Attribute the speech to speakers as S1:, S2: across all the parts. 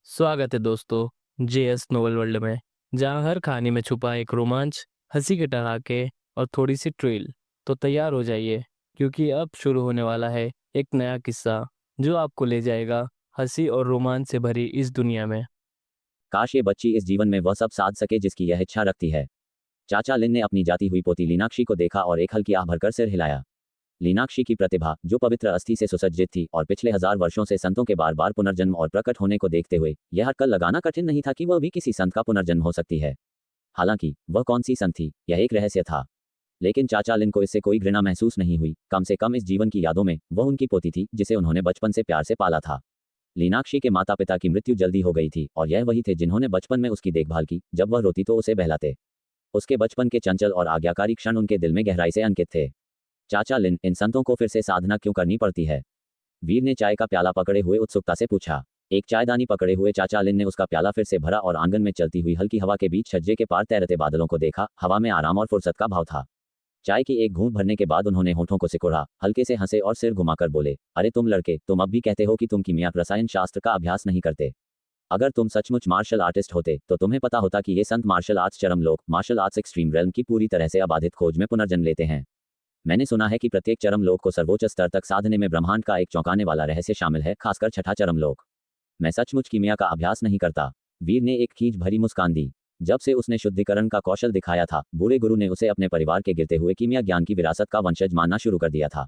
S1: स्वागत है दोस्तों जेएस नोवेल वर्ल्ड में, जहां हर कहानी में छुपा एक रोमांच, हंसी के ठहाके और थोड़ी सी ट्रिल। तो तैयार हो जाइए, क्योंकि अब शुरू होने वाला है एक नया किस्सा जो आपको ले जाएगा हंसी और रोमांच से भरी इस दुनिया में।
S2: काश ये बच्ची इस जीवन में वह सब साध सके जिसकी यह इच्छा रखती है। चाचा लिन ने अपनी जाती हुई पोती लीनाक्षी को देखा और एक हल्की आह भरकर सिर हिलाया। लीनाक्षी की प्रतिभा, जो पवित्र अस्थि से सुसज्जित थी और पिछले 1000 वर्षों से संतों के बार बार पुनर्जन्म और प्रकट होने को देखते हुए यह अटकल लगाना कठिन नहीं था कि वह भी किसी संत का पुनर्जन्म हो सकती है। हालांकि वह कौन सी संत थी, यह एक रहस्य था। लेकिन चाचा लिन को इससे कोई घृणा महसूस नहीं हुई। कम से कम इस जीवन की यादों में वह उनकी पोती थी जिसे उन्होंने बचपन से प्यार से पाला था। लीनाक्षी के माता पिता की मृत्यु जल्दी हो गई थी और यह वही थे जिन्होंने बचपन में उसकी देखभाल की। जब वह रोती तो उसे बहलाते। उसके बचपन के चंचल और आज्ञाकारी क्षण उनके दिल में गहराई से अंकित थे। चाचा लिन, इन संतों को फिर से साधना क्यों करनी पड़ती है? वीर ने चाय का प्याला पकड़े हुए उत्सुकता से पूछा। एक चायदानी पकड़े हुए चाचा लिन ने उसका प्याला फिर से भरा और आंगन में चलती हुई हल्की हवा के बीच छज्जे के पार तैरते बादलों को देखा। हवा में आराम और फुर्सत का भाव था। चाय की एक घूंट भरने के बाद उन्होंने होठों को सिकोड़ा, हल्के से हंसे और सिर घुमाकर बोले, अरे तुम लड़के, तुम अब भी कहते हो कि तुम कीमिया रसायन शास्त्र का अभ्यास नहीं करते। अगर तुम सचमुच मार्शल आर्टिस्ट होते तो तुम्हें पता होता कि ये संत मार्शल आर्ट्स चरम लोक, मार्शल आर्ट्स एक्सट्रीम रेल्म की पूरी तरह से अबाधित खोज में पुनर्जन्म लेते हैं। मैंने सुना है कि प्रत्येक चरम लोक को सर्वोच्च स्तर तक साधने में ब्रह्मांड का एक चौंकाने वाला रहस्य शामिल है, खासकर छठा चरम लोक। मैं सचमुच कीमिया का अभ्यास नहीं करता। वीर ने एक खींच भरी मुस्कान दी। जब से उसने शुद्धिकरण का कौशल दिखाया था, बूढ़े गुरु ने उसे अपने परिवार के गिरते हुए कीमिया ज्ञान की विरासत का वंशज मानना शुरू कर दिया था।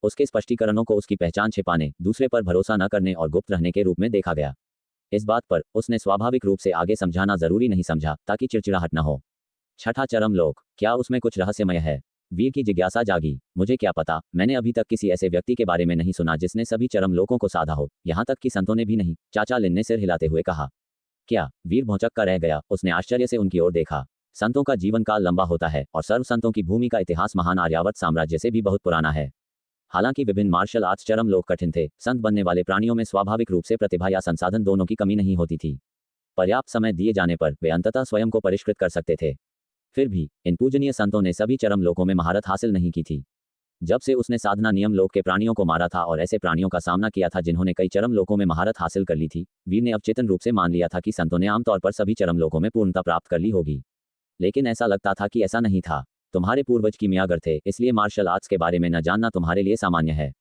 S2: उसके स्पष्टीकरणों को उसकी पहचान छिपाने, दूसरे पर भरोसा न करने और गुप्त रहने के रूप में देखा गया। इस बात पर उसने स्वाभाविक रूप से आगे समझाना जरूरी नहीं समझा, ताकि चिड़चिड़ाहट न हो। छठा चरम लोक, क्या उसमें कुछ रहस्यमय है? वीर की जिज्ञासा जागी। मुझे क्या पता, मैंने अभी तक किसी ऐसे व्यक्ति के बारे में नहीं सुना जिसने सभी चरम लोकों को साधा हो, यहाँ तक कि संतों ने भी नहीं, चाचा लिन ने सिर हिलाते हुए कहा। क्या? वीर भौंचक कर रह गया। उसने आश्चर्य से उनकी ओर देखा। संतों का जीवन काल लंबा होता है और सर्व संतों की भूमि का इतिहास महान आर्यावर्त साम्राज्य से भी बहुत पुराना है। हालांकि विभिन्न मार्शल आर्ट्स चरम लोक कठिन थे, संत बनने वाले प्राणियों में स्वाभाविक रूप से प्रतिभा या संसाधन दोनों की कमी नहीं होती थी। पर्याप्त समय दिए जाने पर वे अंततः स्वयं को परिष्कृत कर सकते थे। फिर भी इन पूजनीय संतों ने सभी चरम लोकों में महारत हासिल नहीं की थी। जब से उसने साधना नियम लोक के प्राणियों को मारा था और ऐसे प्राणियों का सामना किया था जिन्होंने कई चरम लोकों में महारत हासिल कर ली थी, वीर ने अवचेतन रूप से मान लिया था कि संतों ने आमतौर पर सभी चरम लोकों में पूर्णता प्राप्त कर ली होगी। लेकिन ऐसा लगता था कि ऐसा नहीं था। तुम्हारे पूर्वज कीमियागर थे, इसलिए मार्शल आर्ट्स के बारे में न जानना तुम्हारे लिए सामान्य है।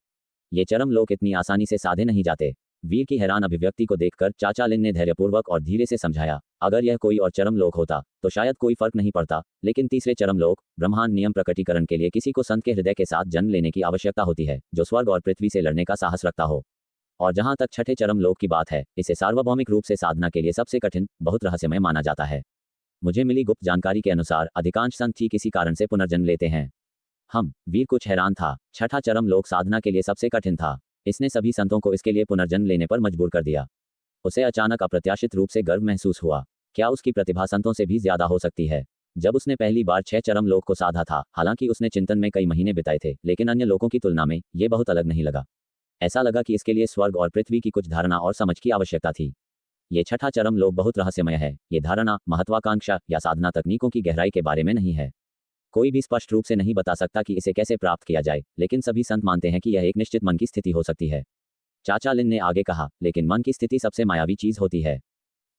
S2: ये चरम लोक इतनी आसानी से साधे नहीं जाते। वीर की हैरान अभिव्यक्ति को देखकर चाचा लिन ने धैर्यपूर्वक और धीरे से समझाया, अगर यह कोई और चरम लोक होता तो शायद कोई फर्क नहीं पड़ता, लेकिन तीसरे चरम लोक, ब्रह्मांड नियम प्रकटीकरण के लिए किसी को संत के हृदय के साथ जन्म लेने की आवश्यकता होती है, जो स्वर्ग और पृथ्वी से लड़ने का साहस रखता हो। और जहां तक छठे चरम लोक की बात है, इसे सार्वभौमिक रूप से साधना के लिए सबसे कठिन, बहुत रहस्यमय माना जाता है। मुझे मिली गुप्त जानकारी के अनुसार अधिकांश संत ही किसी कारण से पुनर्जन्म लेते हैं। वीर कुछ हैरान था। छठा चरम लोक साधना के लिए सबसे कठिन था। इसने सभी संतों को इसके लिए पुनर्जन्म लेने पर मजबूर कर दिया। उसे अचानक अप्रत्याशित रूप से गर्व महसूस हुआ। क्या उसकी प्रतिभा संतों से भी ज्यादा हो सकती है? जब उसने पहली बार 6 चरम लोक को साधा था, हालांकि उसने चिंतन में कई महीने बिताए थे, लेकिन अन्य लोगों की तुलना में ये बहुत अलग नहीं लगा। ऐसा लगा कि इसके लिए स्वर्ग और पृथ्वी की कुछ धारणा और समझ की आवश्यकता थी। ये छठा चरम लोक बहुत रहस्यमय है। ये धारणा, महत्वाकांक्षा या साधना तकनीकों की गहराई के बारे में नहीं है। कोई भी स्पष्ट रूप से नहीं बता सकता कि इसे कैसे प्राप्त किया जाए, लेकिन सभी संत मानते हैं कि यह एक निश्चित मन की स्थिति हो सकती है। चाचा लिन ने आगे कहा, लेकिन मन की स्थिति सबसे मायावी चीज होती है।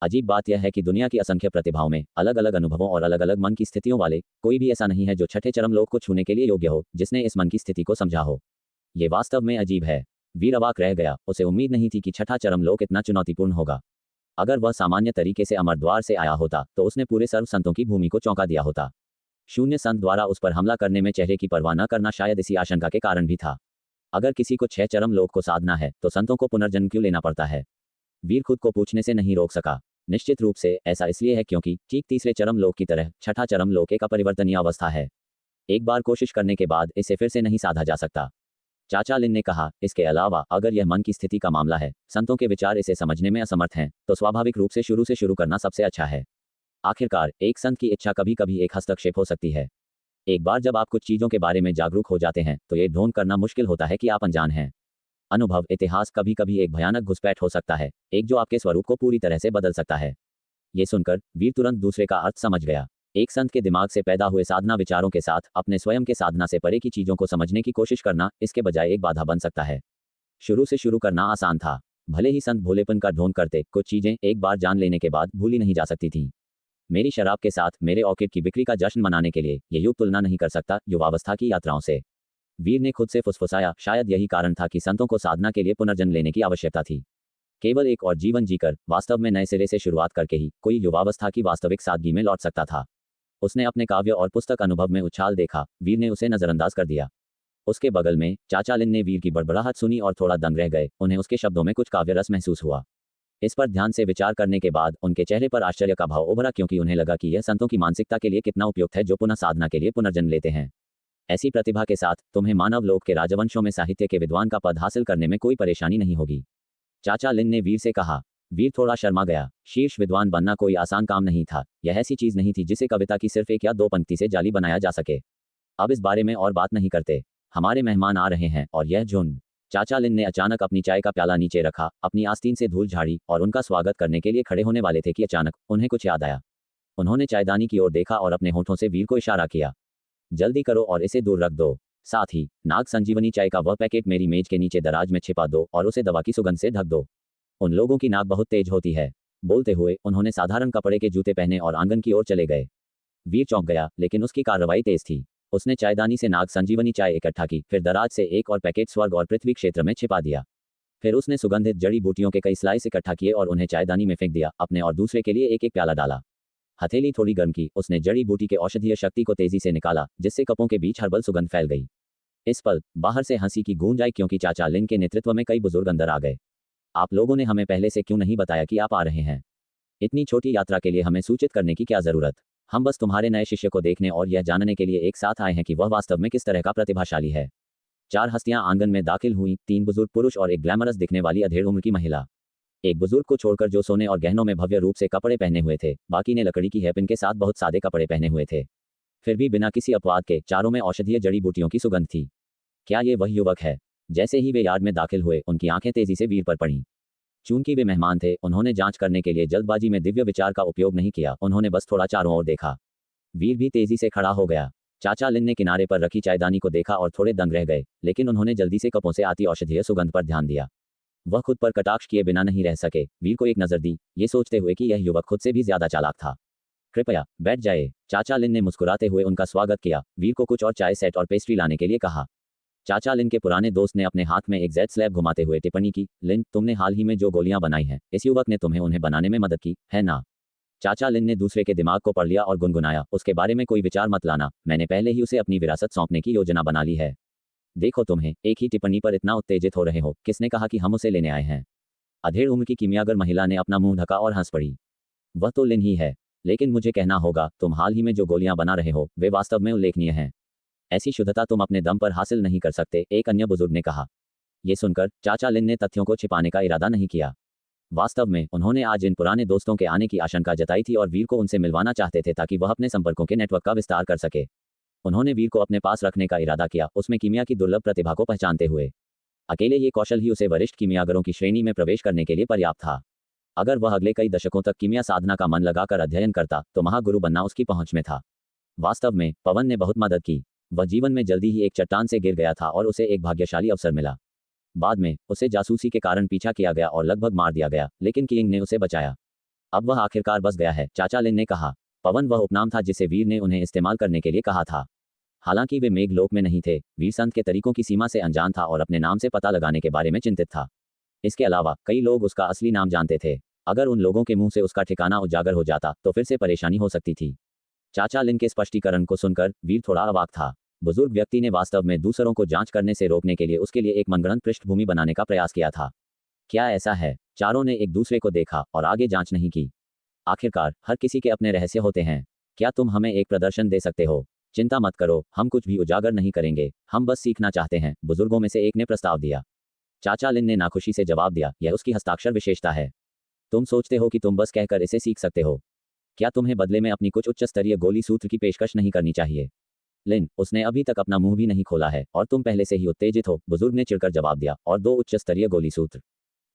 S2: अजीब बात यह है कि दुनिया की असंख्य प्रतिभाओं में अलग अलग अनुभवों और अलग अलग मन की स्थितियों वाले कोई भी ऐसा नहीं है जो छठे चरम लोक को छूने के लिए योग्य हो, जिसने इस मन की स्थिति को समझा हो। ये वास्तव में अजीब है। वीर अवाक रह गया। उसे उम्मीद नहीं थी कि छठा चरम लोक इतना चुनौतीपूर्ण होगा। अगर वह सामान्य तरीके से अमरद्वार से आया होता तो उसने पूरे सर्व संतों की भूमि को चौंका दिया होता। शून्य संत द्वारा उस पर हमला करने में चेहरे की परवाह न करना शायद इसी आशंका के कारण भी था। अगर किसी को 6 चरम लोक को साधना है तो संतों को पुनर्जन्म क्यों लेना पड़ता है? वीर खुद को पूछने से नहीं रोक सका। निश्चित रूप से ऐसा इसलिए है क्योंकि ठीक तीसरे चरम लोक की तरह छठा चरम लोक एक अपरिवर्तनीय अवस्था है। एक बार कोशिश करने के बाद इसे फिर से नहीं साधा जा सकता। चाचा लिन ने कहा, इसके अलावा अगर यह मन की स्थिति का मामला है, संतों के विचार इसे समझने में असमर्थ हैं, तो स्वाभाविक रूप से शुरू करना सबसे अच्छा है। आखिरकार एक संत की इच्छा कभी कभी एक हस्तक्षेप हो सकती है। एक बार जब आप कुछ चीजों के बारे में जागरूक हो जाते हैं तो ये ढूंढ करना मुश्किल होता है कि आप अनजान हैं। अनुभव, इतिहास कभी कभी एक भयानक घुसपैठ हो सकता है, एक जो आपके स्वरूप को पूरी तरह से बदल सकता है। ये सुनकर वीर तुरंत दूसरे का अर्थ समझ गया। एक संत के दिमाग से पैदा हुए साधना विचारों के साथ अपने स्वयं के साधना से परे की चीजों को समझने की कोशिश करना इसके बजाय एक बाधा बन सकता है। शुरू से शुरू करना आसान था। भले ही संत भोलेपन का ढोंग करते, कुछ चीजें एक बार जान लेने के बाद भूली नहीं जा सकती थीं। मेरी शराब के साथ मेरे ऑर्किड की बिक्री का जश्न मनाने के लिए ये युग तुलना नहीं कर सकता युवावस्था की यात्राओं से। वीर ने खुद से फुसफुसाया, शायद यही कारण था कि संतों को साधना के लिए पुनर्जन्म लेने की आवश्यकता थी। केवल एक और जीवन जीकर, वास्तव में नए सिरे से शुरुआत करके ही कोई युवावस्था की वास्तविक सादगी में लौट सकता था। उसने अपने काव्य और पुस्तक अनुभव में उछाल देखा, वीर ने उसे नजरअंदाज कर दिया। उसके बगल में चाचा लिन ने वीर की बड़बड़ाहट सुनी और थोड़ा दंग रह गए, उन्हें उसके शब्दों में कुछ काव्य रस महसूस हुआ। इस पर ध्यान से विचार करने के बाद उनके चेहरे पर आश्चर्य का भाव उभरा, क्योंकि उन्हें लगा कि यह संतों की मानसिकता के लिए कितना उपयुक्त है जो पुनः साधना के लिए पुनर्जन्म लेते हैं। ऐसी प्रतिभा के साथ तुम्हें मानव लोक के राजवंशों में साहित्य के विद्वान का पद हासिल करने में कोई परेशानी नहीं होगी, चाचा लिन ने वीर से कहा। वीर थोड़ा शर्मा गया। शीर्ष विद्वान बनना कोई आसान काम नहीं था। यह ऐसी चीज नहीं थी जिसे कविता की सिर्फ एक या दो पंक्ति से जाली बनाया जा सके। अब इस बारे में और बात नहीं करते, हमारे मेहमान आ रहे हैं और यह झुंड। चाचा लिन ने अचानक अपनी चाय का प्याला नीचे रखा, अपनी आस्तीन से धूल झाड़ी और उनका स्वागत करने के लिए खड़े होने वाले थे कि अचानक उन्हें कुछ याद आया। उन्होंने चायदानी की ओर देखा और अपने होठों से वीर को इशारा किया। जल्दी करो और इसे दूर रख दो। साथ ही नाग संजीवनी चाय का वह पैकेट मेरी मेज के नीचे दराज में छिपा दो और उसे दवा की सुगंध से ढक दो। उन लोगों की नाक बहुत तेज होती है। बोलते हुए उन्होंने साधारण कपड़े के जूते पहने और आंगन की ओर चले गए। वीर चौंक गया, लेकिन उसकी कार्रवाई तेज थी। उसने चायदानी से नाग संजीवनी चाय इकट्ठा की, फिर दराज से एक और पैकेट स्वर्ग और पृथ्वी क्षेत्र में छिपा दिया। फिर उसने सुगंधित जड़ी बूटियों के कई स्लाइस इकट्ठा किए और उन्हें चायदानी में फेंक दिया। अपने और दूसरे के लिए एक एक प्याला डाला। हथेली थोड़ी गर्म की, उसने जड़ी बूटी के औषधीय शक्ति को तेजी से निकाला, जिससे कपों के बीच हर्बल सुगंध फैल गई। इस पल बाहर से हंसी की गूंज आई, क्योंकि चाचा लिन के नेतृत्व में कई बुजुर्ग अंदर आ गए। आप लोगों ने हमें पहले से क्यों नहीं बताया कि आप आ रहे हैं? इतनी छोटी यात्रा के लिए हमें सूचित करने की क्या जरूरत? हम बस तुम्हारे नए शिष्य को देखने और यह जानने के लिए एक साथ आए हैं कि वह वास्तव में किस तरह का प्रतिभाशाली है। 4 हस्तियां आंगन में दाखिल हुई, 3 बुजुर्ग पुरुष और एक ग्लैमरस दिखने वाली अधेड़ उम्र की महिला। एक बुजुर्ग को छोड़कर जो सोने और गहनों में भव्य रूप से कपड़े पहने हुए थे, बाकी ने लकड़ी की हेपिन के साथ बहुत सादे कपड़े पहने हुए थे। फिर भी बिना किसी अपवाद के चारों में औषधीय जड़ी बूटियों की सुगंध थी। क्या ये वह युवक है? जैसे ही वे यार्ड में दाखिल हुए, उनकी आंखें तेजी से वीर पर पड़ीं। चूंकि वे मेहमान थे, उन्होंने जांच करने के लिए जल्दबाजी में दिव्य विचार का उपयोग नहीं किया। उन्होंने बस थोड़ा चारों ओर देखा। वीर भी तेजी से खड़ा हो गया। चाचा लिन ने किनारे पर रखी चायदानी को देखा और थोड़े दंग रह गए, लेकिन उन्होंने जल्दी से कपों से आती औषधीय सुगंध पर ध्यान दिया। वह खुद पर कटाक्ष किए बिना नहीं रह सके। वीर को एक नजर दी, ये सोचते हुए कि यह युवक खुद से भी ज्यादा चालाक था। कृपया बैठ जाए। चाचा लिन ने मुस्कुराते हुए उनका स्वागत किया। वीर को कुछ और चाय सेट और पेस्ट्री लाने के लिए कहा। चाचा लिन के पुराने दोस्त ने अपने हाथ में एक जेड स्लैब घुमाते हुए टिप्पणी की, लिन, तुमने हाल ही में जो गोलियां बनाई हैं, इस युवक ने तुम्हें उन्हें बनाने में मदद की है ना? चाचा लिन ने दूसरे के दिमाग को पढ़ लिया और गुनगुनाया, उसके बारे में कोई विचार मत लाना, मैंने पहले ही उसे अपनी विरासत सौंपने की योजना बना ली है। देखो, तुम्हें एक ही टिप्पणी पर इतना उत्तेजित हो रहे हो। किसने कहा कि हम उसे लेने आए हैं? अधेड़ उम्र की कीमियागर महिला ने अपना मुंह ढका और हंस पड़ी। वह तो लिन ही है, लेकिन मुझे कहना होगा, तुम हाल ही में जो गोलियां बना रहे हो वे वास्तव में उल्लेखनीय हैं। ऐसी शुद्धता तुम अपने दम पर हासिल नहीं कर सकते, एक अन्य बुजुर्ग ने कहा। यह सुनकर चाचा लिन ने तथ्यों को छिपाने का इरादा नहीं किया। वास्तव में उन्होंने आज इन पुराने दोस्तों के आने की आशंका जताई थी और वीर को उनसे मिलवाना चाहते थे ताकि वह अपने संपर्कों के नेटवर्क का विस्तार कर सके। उन्होंने वीर को अपने पास रखने का इरादा किया, उसमें कीमिया की दुर्लभ प्रतिभा को पहचानते हुए। अकेले ये कौशल ही उसे वरिष्ठ कीमियागरों की श्रेणी में प्रवेश करने के लिए पर्याप्त था। अगर वह अगले कई दशकों तक कीमिया साधना का मन लगाकर अध्ययन करता तो महागुरु बनना उसकी पहुंच में था। वास्तव में पवन ने बहुत मदद की। वह जीवन में जल्दी ही एक चट्टान से गिर गया था और उसे एक भाग्यशाली अवसर मिला। बाद में उसे जासूसी के कारण पीछा किया गया और लगभग मार दिया गया, लेकिन किंग ने उसे बचाया। अब वह आखिरकार बच गया है, चाचा लिन ने कहा। पवन वह उपनाम था जिसे वीर ने उन्हें इस्तेमाल करने के लिए कहा था। हालांकि वे मेघलोक में नहीं थे, वीर संत के तरीकों की सीमा से अनजान था और अपने नाम से पता लगाने के बारे में चिंतित था। इसके अलावा कई लोग उसका असली नाम जानते थे। अगर उन लोगों के मुंह से उसका ठिकाना उजागर हो जाता तो फिर से परेशानी हो सकती थी। चाचा लिन के स्पष्टीकरण को सुनकर वीर थोड़ा अवाक था। बुजुर्ग व्यक्ति ने वास्तव में दूसरों को जांच करने से रोकने के लिए उसके लिए एक मनगढ़ंत पृष्ठभूमि बनाने का प्रयास किया था। क्या ऐसा है? चारों ने एक दूसरे को देखा और आगे जांच नहीं की। आखिरकार हर किसी के अपने रहस्य होते हैं। क्या तुम हमें एक प्रदर्शन दे सकते हो? चिंता मत करो, हम कुछ भी उजागर नहीं करेंगे, हम बस सीखना चाहते हैं, बुजुर्गों में से एक ने प्रस्ताव दिया। चाचा लिन ने नाखुशी से जवाब दिया, यह उसकी हस्ताक्षर विशेषता है। तुम सोचते हो कि तुम बस कहकर इसे सीख सकते हो? क्या तुम्हें बदले में अपनी कुछ उच्च स्तरीय गोली सूत्र की पेशकश नहीं करनी चाहिए? लिन, उसने अभी तक अपना मुंह भी नहीं खोला है और तुम पहले से ही उत्तेजित हो, बुजुर्ग ने चिढ़कर जवाब दिया, और 2 उच्च स्तरीय गोली सूत्र?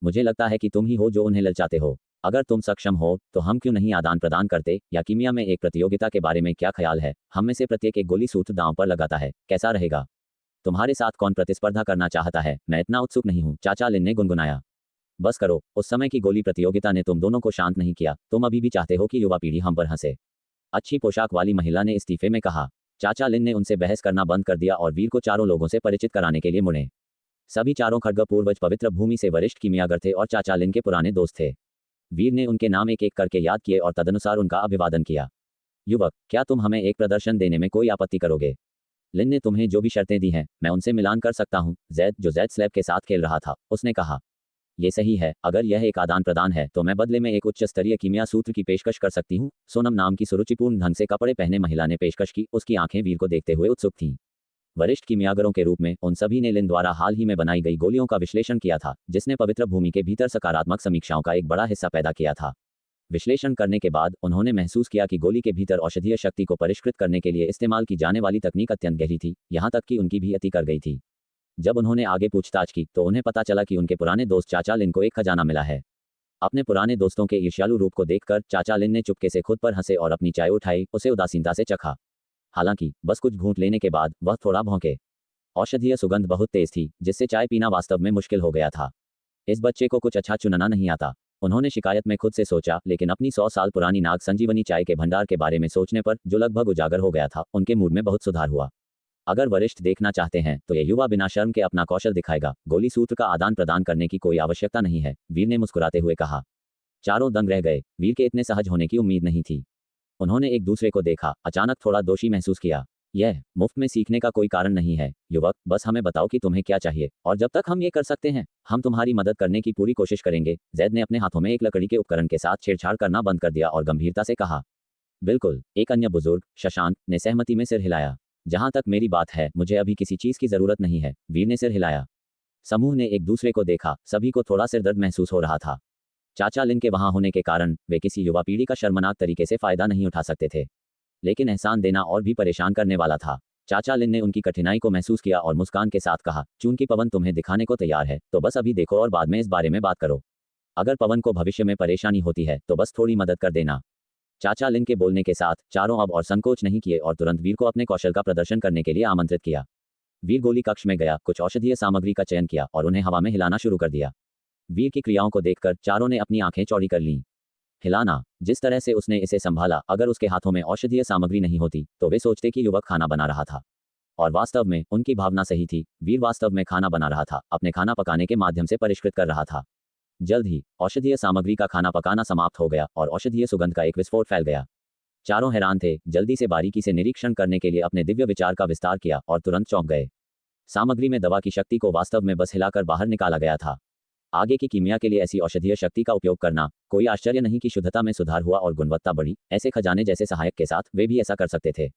S2: मुझे लगता है कि तुम ही हो जो उन्हें ललचाते हो। अगर तुम सक्षम हो तो हम क्यों नहीं आदान प्रदान करते? या कीमिया में एक प्रतियोगिता के बारे में क्या ख्याल है? हम में से प्रत्येक एक गोली सूत्र दांव पर लगाता है, कैसा रहेगा? तुम्हारे साथ कौन प्रतिस्पर्धा करना चाहता है? मैं इतना उत्सुक नहीं हूं, चाचा लिन ने गुनगुनाया। बस करो, उस समय की गोली प्रतियोगिता ने तुम दोनों को शांत नहीं किया। तुम अभी भी चाहते हो कि युवा पीढ़ी हम पर हंसे। अच्छी पोशाक वाली महिला ने इस्तीफे में कहा। चाचा लिन ने उनसे बहस करना बंद कर दिया और वीर को चारों लोगों से परिचित कराने के लिए मुड़े। सभी चारों खड्ग पूर्वज पवित्र भूमि से वरिष्ठ कीमियागर थे और चाचा लिन के पुराने दोस्त थे। वीर ने उनके नाम एक एक करके याद किए और तदनुसार उनका अभिवादन किया। युवक, क्या तुम हमें एक प्रदर्शन देने में कोई आपत्ति करोगे? लिन ने तुम्हें जो भी शर्तें दी हैं, मैं उनसे मिलान कर सकता हूँ। जैद, जो जैद स्लैब के साथ खेल रहा था, उसने कहा। ये सही है, अगर यह एक आदान प्रदान है तो मैं बदले में एक उच्च स्तरीय कीमिया सूत्र की पेशकश कर सकती हूँ। सोनम नाम की सुरुचिपूर्ण ढंग से कपड़े पहने महिला ने पेशकश की। उसकी आंखें वीर को देखते हुए उत्सुक थीं। वरिष्ठ कीमियागरों के रूप में उन सभी ने लिन द्वारा हाल ही में बनाई गई गोलियों का विश्लेषण किया था, जिसने पवित्र भूमि के भीतर सकारात्मक समीक्षाओं का एक बड़ा हिस्सा पैदा किया था। विश्लेषण करने के बाद उन्होंने महसूस किया कि गोली के भीतर औषधीय शक्ति को परिष्कृत करने के लिए इस्तेमाल की जाने वाली तकनीक अत्यंत गहरी थी, यहाँ तक कि उनकी भी अति कर गई थी। जब उन्होंने आगे पूछताछ की तो उन्हें पता चला कि उनके पुराने दोस्त चाचा लिन को एक खजाना मिला है। अपने पुराने दोस्तों के ईर्ष्यालु रूप को देखकर चाचा लिन ने चुपके से खुद पर हंसे और अपनी चाय उठाई, उसे उदासीनता से चखा। हालांकि बस कुछ घूंट लेने के बाद वह थोड़ा भौंके। औषधीय सुगंध बहुत तेज थी, जिससे चाय पीना वास्तव में मुश्किल हो गया था। इस बच्चे को कुछ अच्छा चुनना नहीं आता, उन्होंने शिकायत में खुद से सोचा, लेकिन अपनी 100 साल पुरानी नाग संजीवनी चाय के भंडार के बारे में सोचने पर, जो लगभग उजागर हो गया था, उनके मूड में बहुत सुधार हुआ। अगर वरिष्ठ देखना चाहते हैं तो यह युवा बिना शर्म के अपना कौशल दिखाएगा। गोली सूत्र का आदान प्रदान करने की कोई आवश्यकता नहीं है, वीर ने मुस्कुराते हुए कहा। चारों दंग रह गए। वीर के इतने सहज होने की उम्मीद नहीं थी। उन्होंने एक दूसरे को देखा, अचानक थोड़ा दोषी महसूस किया। यह मुफ्त में सीखने का कोई कारण नहीं है। युवक, बस हमें बताओ कि तुम्हें क्या चाहिए, और जब तक हम ये कर सकते हैं, हम तुम्हारी मदद करने की पूरी कोशिश करेंगे। जैद ने अपने हाथों में एक लकड़ी के उपकरण के साथ छेड़छाड़ करना बंद कर दिया और गंभीरता से कहा। बिल्कुल, एक अन्य बुजुर्ग, शशांक, ने सहमति में सिर हिलाया। जहां तक मेरी बात है, मुझे अभी किसी चीज की जरूरत नहीं है, वीर ने सिर हिलाया। समूह ने एक दूसरे को देखा, सभी को थोड़ा सिर दर्द महसूस हो रहा था। चाचा लिन के वहां होने के कारण वे किसी युवा पीढ़ी का शर्मनाक तरीके से फायदा नहीं उठा सकते थे, लेकिन एहसान देना और भी परेशान करने वाला था। चाचा लिन ने उनकी कठिनाई को महसूस किया और मुस्कान के साथ कहा, चूंकि पवन तुम्हें दिखाने को तैयार है, तो बस अभी देखो और बाद में इस बारे में बात करो। अगर पवन को भविष्य में परेशानी होती है तो बस थोड़ी मदद कर देना। चाचा लिन के बोलने के साथ चारों अब और संकोच नहीं किए और तुरंत वीर को अपने कौशल का प्रदर्शन करने के लिए आमंत्रित किया। वीर गोली कक्ष में गया, कुछ औषधीय सामग्री का चयन किया और उन्हें हवा में हिलाना शुरू कर दिया। वीर की क्रियाओं को देखकर चारों ने अपनी आंखें चौड़ी कर लीं। हिलाना, जिस तरह से उसने इसे संभाला, अगर उसके हाथों में औषधीय सामग्री नहीं होती तो वे सोचते कि युवक खाना बना रहा था। और वास्तव में उनकी भावना सही थी, वीर वास्तव में खाना बना रहा था, अपने खाना पकाने के माध्यम से परिष्कृत कर रहा था। जल्द ही औषधीय सामग्री का खाना पकाना समाप्त हो गया और औषधीय सुगंध का एक विस्फोट फैल गया। चारों हैरान थे, जल्दी से बारीकी से निरीक्षण करने के लिए अपने दिव्य विचार का विस्तार किया और तुरंत चौंक गए। सामग्री में दवा की शक्ति को वास्तव में बस हिलाकर बाहर निकाला गया था। आगे की कीमिया के लिए ऐसी औषधीय शक्ति का उपयोग करना, कोई आश्चर्य नहीं कि शुद्धता में सुधार हुआ और गुणवत्ता बढ़ी। ऐसे खजाने जैसे सहायक के साथ वे भी ऐसा कर सकते थे।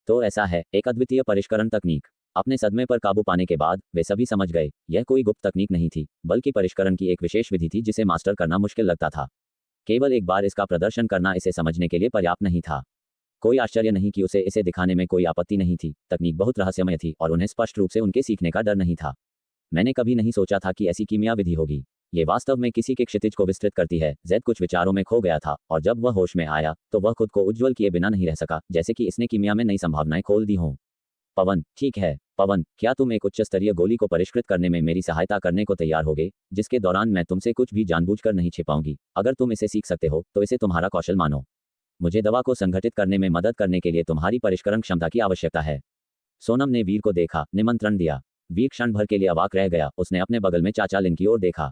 S2: तो ऐसा है, एक अद्वितीय परिष्करण तकनीक। अपने सदमे पर काबू पाने के बाद वे सभी समझ गए, यह कोई गुप्त तकनीक नहीं थी, बल्कि परिष्करण की एक विशेष विधि थी जिसे मास्टर करना मुश्किल लगता था। केवल एक बार इसका प्रदर्शन करना इसे समझने के लिए पर्याप्त नहीं था। कोई आश्चर्य नहीं कि उसे इसे दिखाने में कोई आपत्ति नहीं थी। तकनीक बहुत रहस्यमय थी और उन्हें स्पष्ट रूप से उनके सीखने का डर नहीं था। मैंने कभी नहीं सोचा था कि ऐसी कीमिया विधि होगी। ये वास्तव में किसी के क्षितिज को विस्तृत करती है। जैद कुछ विचारों में खो गया था और जब वह होश में आया तो वह खुद को उज्ज्वल किए बिना नहीं रह सका, जैसे कि इसने कीमिया में नई संभावनाएं खोल दी हों। पवन, ठीक है पवन, क्या तुम एक उच्च स्तरीय गोली को परिष्कृत करने में मेरी सहायता करने को तैयार होगे, जिसके दौरान मैं तुमसे कुछ भी जानबूझकर नहीं छिपाऊंगी। अगर तुम इसे सीख सकते हो तो इसे तुम्हारा कौशल मानो। मुझे दवा को संगठित करने में मदद करने के लिए तुम्हारी परिष्करण क्षमता की आवश्यकता है। सोनम ने वीर को देखा, निमंत्रण दिया। वीर क्षण भर के लिए अवाक रह गया। उसने अपने बगल में चाचा लिन की ओर देखा।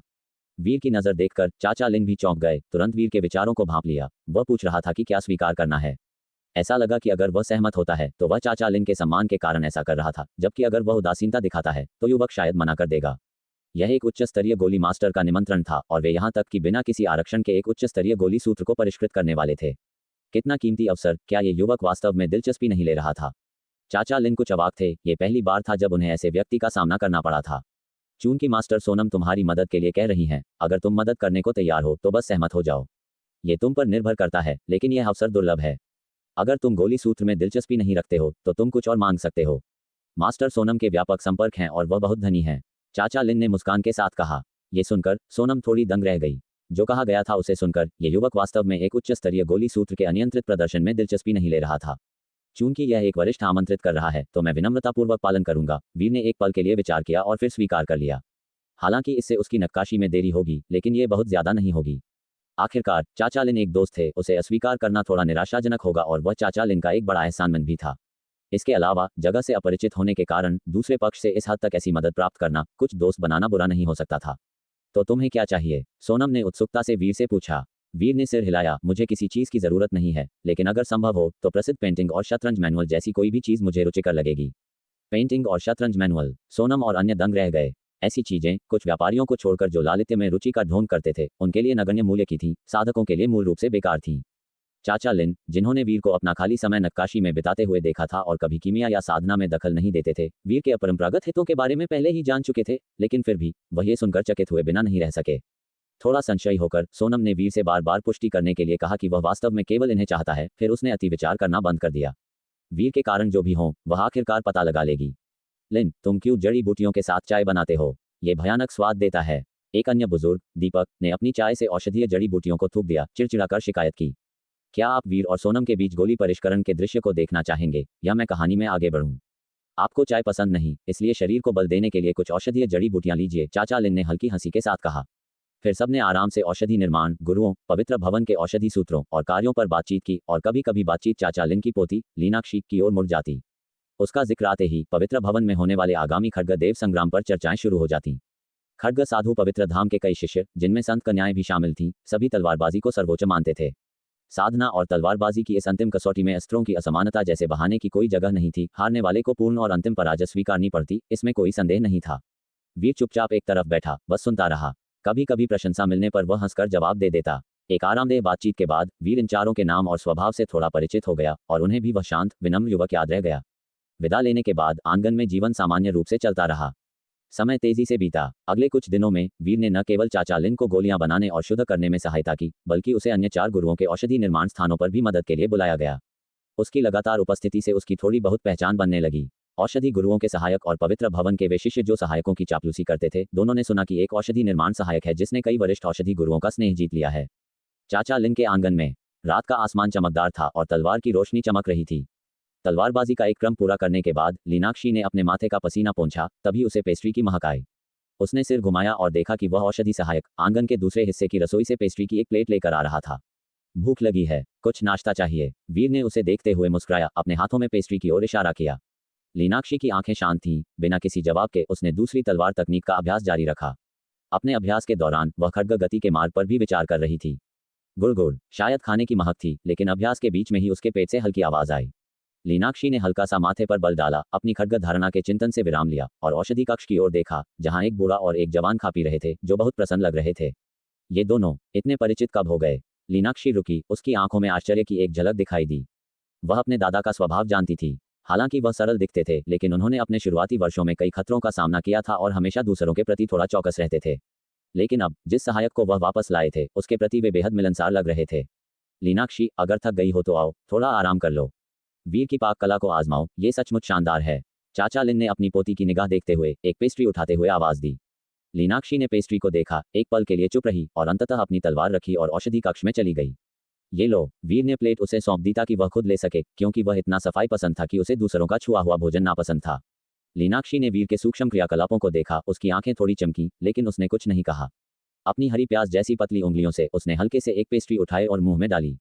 S2: वीर की नजर देखकर चाचा लिन भी चौंक गए। तुरंत वीर के विचारों को भांप लिया। वह पूछ रहा था कि क्या स्वीकार करना है। ऐसा लगा कि अगर वह सहमत होता है तो वह चाचा लिन के सम्मान के कारण ऐसा कर रहा था, जबकि अगर वह उदासीनता दिखाता है तो युवक शायद मना कर देगा। यह एक उच्च स्तरीय गोली मास्टर का निमंत्रण था और वे यहाँ तक कि बिना किसी आरक्षण के एक उच्च स्तरीय गोली सूत्र को परिष्कृत करने वाले थे। कितना कीमती अवसर। क्या ये युवक वास्तव में दिलचस्पी नहीं ले रहा था? चाचा लिन कुछ अवाक थे। ये पहली बार था जब उन्हें ऐसे व्यक्ति का सामना करना पड़ा था। चूंकि मास्टर सोनम तुम्हारी मदद के लिए कह रही हैं, अगर तुम मदद करने को तैयार हो तो बस सहमत हो जाओ। ये तुम पर निर्भर करता है, लेकिन यह अवसर दुर्लभ है। अगर तुम गोली सूत्र में दिलचस्पी नहीं रखते हो तो तुम कुछ और मांग सकते हो। मास्टर सोनम के व्यापक संपर्क हैं और वह बहुत धनी है, चाचा लिन ने मुस्कान के साथ कहा। यह सुनकर सोनम थोड़ी दंग रह गई। जो कहा गया था उसे सुनकर यह युवक वास्तव में एक उच्च स्तरीय गोली सूत्र के अनियंत्रित प्रदर्शन में दिलचस्पी नहीं ले रहा था। चूंकि यह एक वरिष्ठ आमंत्रित कर रहा है तो मैं विनम्रतापूर्वक पालन करूंगा। वीर ने एक पल के लिए विचार किया और फिर स्वीकार कर लिया। हालांकि इससे उसकी नक्काशी में देरी होगी, लेकिन ये बहुत ज्यादा नहीं होगी। आखिरकार चाचा लिन एक दोस्त थे, उसे अस्वीकार करना थोड़ा निराशाजनक होगा और वह चाचा लिन का एक बड़ा एहसानमंद भी था। इसके अलावा जगह से अपरिचित होने के कारण दूसरे पक्ष से इस हद तक ऐसी मदद प्राप्त करना, कुछ दोस्त बनाना बुरा नहीं हो सकता था। तो तुम्हें क्या चाहिए? सोनम ने उत्सुकता से वीर से पूछा। वीर ने सिर हिलाया। मुझे किसी चीज की जरूरत नहीं है, लेकिन अगर संभव हो तो प्रसिद्ध पेंटिंग और शतरंज मैनुअल जैसी कोई भी चीज मुझे रुचिकर लगेगी। पेंटिंग और शतरंज मैनुअल। सोनम और अन्य दंग रह गए। ऐसी चीजें कुछ व्यापारियों को छोड़कर जो लालित्य में रुचि का ढोंग करते थे, उनके लिए नगण्य मूल्य की थी, साधकों के लिए मूल रूप से बेकार थीं। चाचा लिन, जिन्होंने वीर को अपना खाली समय नक्काशी में बिताते हुए देखा था और कभी कीमिया या साधना में दखल नहीं देते थे, वीर के अपरंपरागत हितों के बारे में पहले ही जान चुके थे, लेकिन फिर भी वह ये सुनकर चकित हुए बिना नहीं रह सके। थोड़ा संशयी होकर सोनम ने वीर से बार बार पुष्टि करने के लिए कहा कि वह वास्तव में केवल इन्हें चाहता है। फिर उसने अति विचार करना बंद कर दिया। वीर के कारण जो भी हों, वह आखिरकार पता लगा लेगी। लिन, तुम क्यों जड़ी बूटियों के साथ चाय बनाते हो? ये भयानक स्वाद देता है। एक अन्य बुजुर्ग, दीपक, ने अपनी चाय से औषधीय जड़ी बूटियों को थूक दिया, चिड़चिड़ाकर शिकायत की। क्या आप वीर और सोनम के बीच गोली परिष्करण के दृश्य को देखना चाहेंगे, या मैं कहानी में आगे बढ़ूं? आपको चाय पसंद नहीं, इसलिए शरीर को बल देने के लिए कुछ औषधीय जड़ी बूटियां लीजिए, चाचा लिन ने हल्की हंसी के साथ कहा। फिर सबने आराम से औषधि निर्माण, गुरुओं, पवित्र भवन के औषधि सूत्रों और कार्यों पर बातचीत की, और कभी कभी बातचीत चाचा लिन की पोती लीनाक्षी की ओर मुड़ जाती। उसका जिक्र आते ही पवित्र भवन में होने वाले आगामी खड्ग देव संग्राम पर चर्चाएं शुरू हो जाती। खड्ग साधु पवित्र धाम के कई शिष्य, जिनमें संत कन्याएं भी शामिल थीं, सभी तलवारबाजी को सर्वोच्च मानते थे। साधना और तलवारबाजी की इस अंतिम कसौटी में अस्त्रों की असमानता जैसे बहाने की कोई जगह नहीं थी। हारने वाले को पूर्ण और अंतिम पराजय स्वीकारनी पड़ती, इसमें कोई संदेह नहीं था। वीर चुपचाप एक तरफ बैठा, बस सुनता रहा। कभी कभी प्रशंसा मिलने पर वह हंसकर जवाब दे देता। एक आरामदेह बातचीत के बाद वीर इन चारों के नाम और स्वभाव से थोड़ा परिचित हो गया, और उन्हें भी वह शांत, विनम्र युवक याद रह गया। विदा लेने के बाद आंगन में जीवन सामान्य रूप से चलता रहा। समय तेजी से बीता। अगले कुछ दिनों में वीर ने न केवल चाचा लिन को गोलियां बनाने और शुद्ध करने में सहायता की, बल्कि उसे अन्य 4 गुरुओं के औषधि निर्माण स्थानों पर भी मदद के लिए बुलाया गया। उसकी लगातार उपस्थिति से उसकी थोड़ी बहुत पहचान बनने लगी। औषधि गुरुओं के सहायक और पवित्र भवन के वे शिष्य जो सहायकों की चापलूसी करते थे, दोनों ने सुना कि एक औषधि निर्माण सहायक है जिसने कई वरिष्ठ औषधि गुरुओं का स्नेह जीत लिया है। चाचा लिन के आंगन में रात का आसमान चमकदार था और तलवार की रोशनी चमक रही थी। तलवारबाजी का एक क्रम पूरा करने के बाद लीनाक्षी ने अपने माथे का पसीना पोंछा, तभी उसे पेस्ट्री की महक आई। उसने सिर घुमाया और देखा कि वह औषधि सहायक आंगन के दूसरे हिस्से की रसोई से पेस्ट्री की एक प्लेट लेकर आ रहा था। भूख लगी है, कुछ नाश्ता चाहिए? वीर ने उसे देखते हुए मुस्कुराया, अपने हाथों में पेस्ट्री की ओर इशारा किया। लीनाक्षी की आंखें शांत थीं। बिना किसी जवाब के उसने दूसरी तलवार तकनीक का अभ्यास जारी रखा। अपने अभ्यास के दौरान वह खड्ग गति के मार्ग पर भी विचार कर रही थी। गुड़ गुड़, शायद खाने की महक थी, लेकिन अभ्यास के बीच में ही उसके पेट से हल्की आवाज आई। लीनाक्षी ने हल्का सा माथे पर बल डाला, अपनी खड्ग धारणा के चिंतन से विराम लिया और औषधि कक्ष की ओर देखा, जहां एक बूढ़ा और एक जवान खा पी रहे थे, जो बहुत प्रसन्न लग रहे थे। ये दोनों इतने परिचित कब हो गए? लीनाक्षी रुकी, उसकी आंखों में आश्चर्य की एक झलक दिखाई दी। वह अपने दादा का स्वभाव जानती थी। हालांकि वह सरल दिखते थे, लेकिन उन्होंने अपने शुरुआती वर्षों में कई खतरों का सामना किया था और हमेशा दूसरों के प्रति थोड़ा चौकस रहते थे। लेकिन अब जिस सहायक को वह वापस लाए थे, उसके प्रति वे बेहद मिलनसार लग रहे थे। लीनाक्षी, अगर थक गई हो तो आओ, थोड़ा आराम कर लो। वीर की पाक कला को आजमाओ, ये सचमुच शानदार है। चाचा लिन ने अपनी पोती की निगाह देखते हुए एक पेस्ट्री उठाते हुए आवाज दी। लीनाक्षी ने पेस्ट्री को देखा, एक पल के लिए चुप रही और अंततः अपनी तलवार रखी और औषधि कक्ष में चली गई। ये लो। वीर ने प्लेट उसे सौंप दी ताकि वह खुद ले सके, क्योंकि वह इतना सफाई पसंद था कि उसे दूसरों का छुआ हुआ भोजन नापसंद था। लीनाक्षी ने वीर के सूक्ष्म क्रियाकलापों को देखा, उसकी आंखें थोड़ी चमकी, लेकिन उसने कुछ नहीं कहा। अपनी हरी प्याज जैसी पतली उंगलियों से उसने हल्के से एक पेस्ट्री उठाए और मुंह में डाली।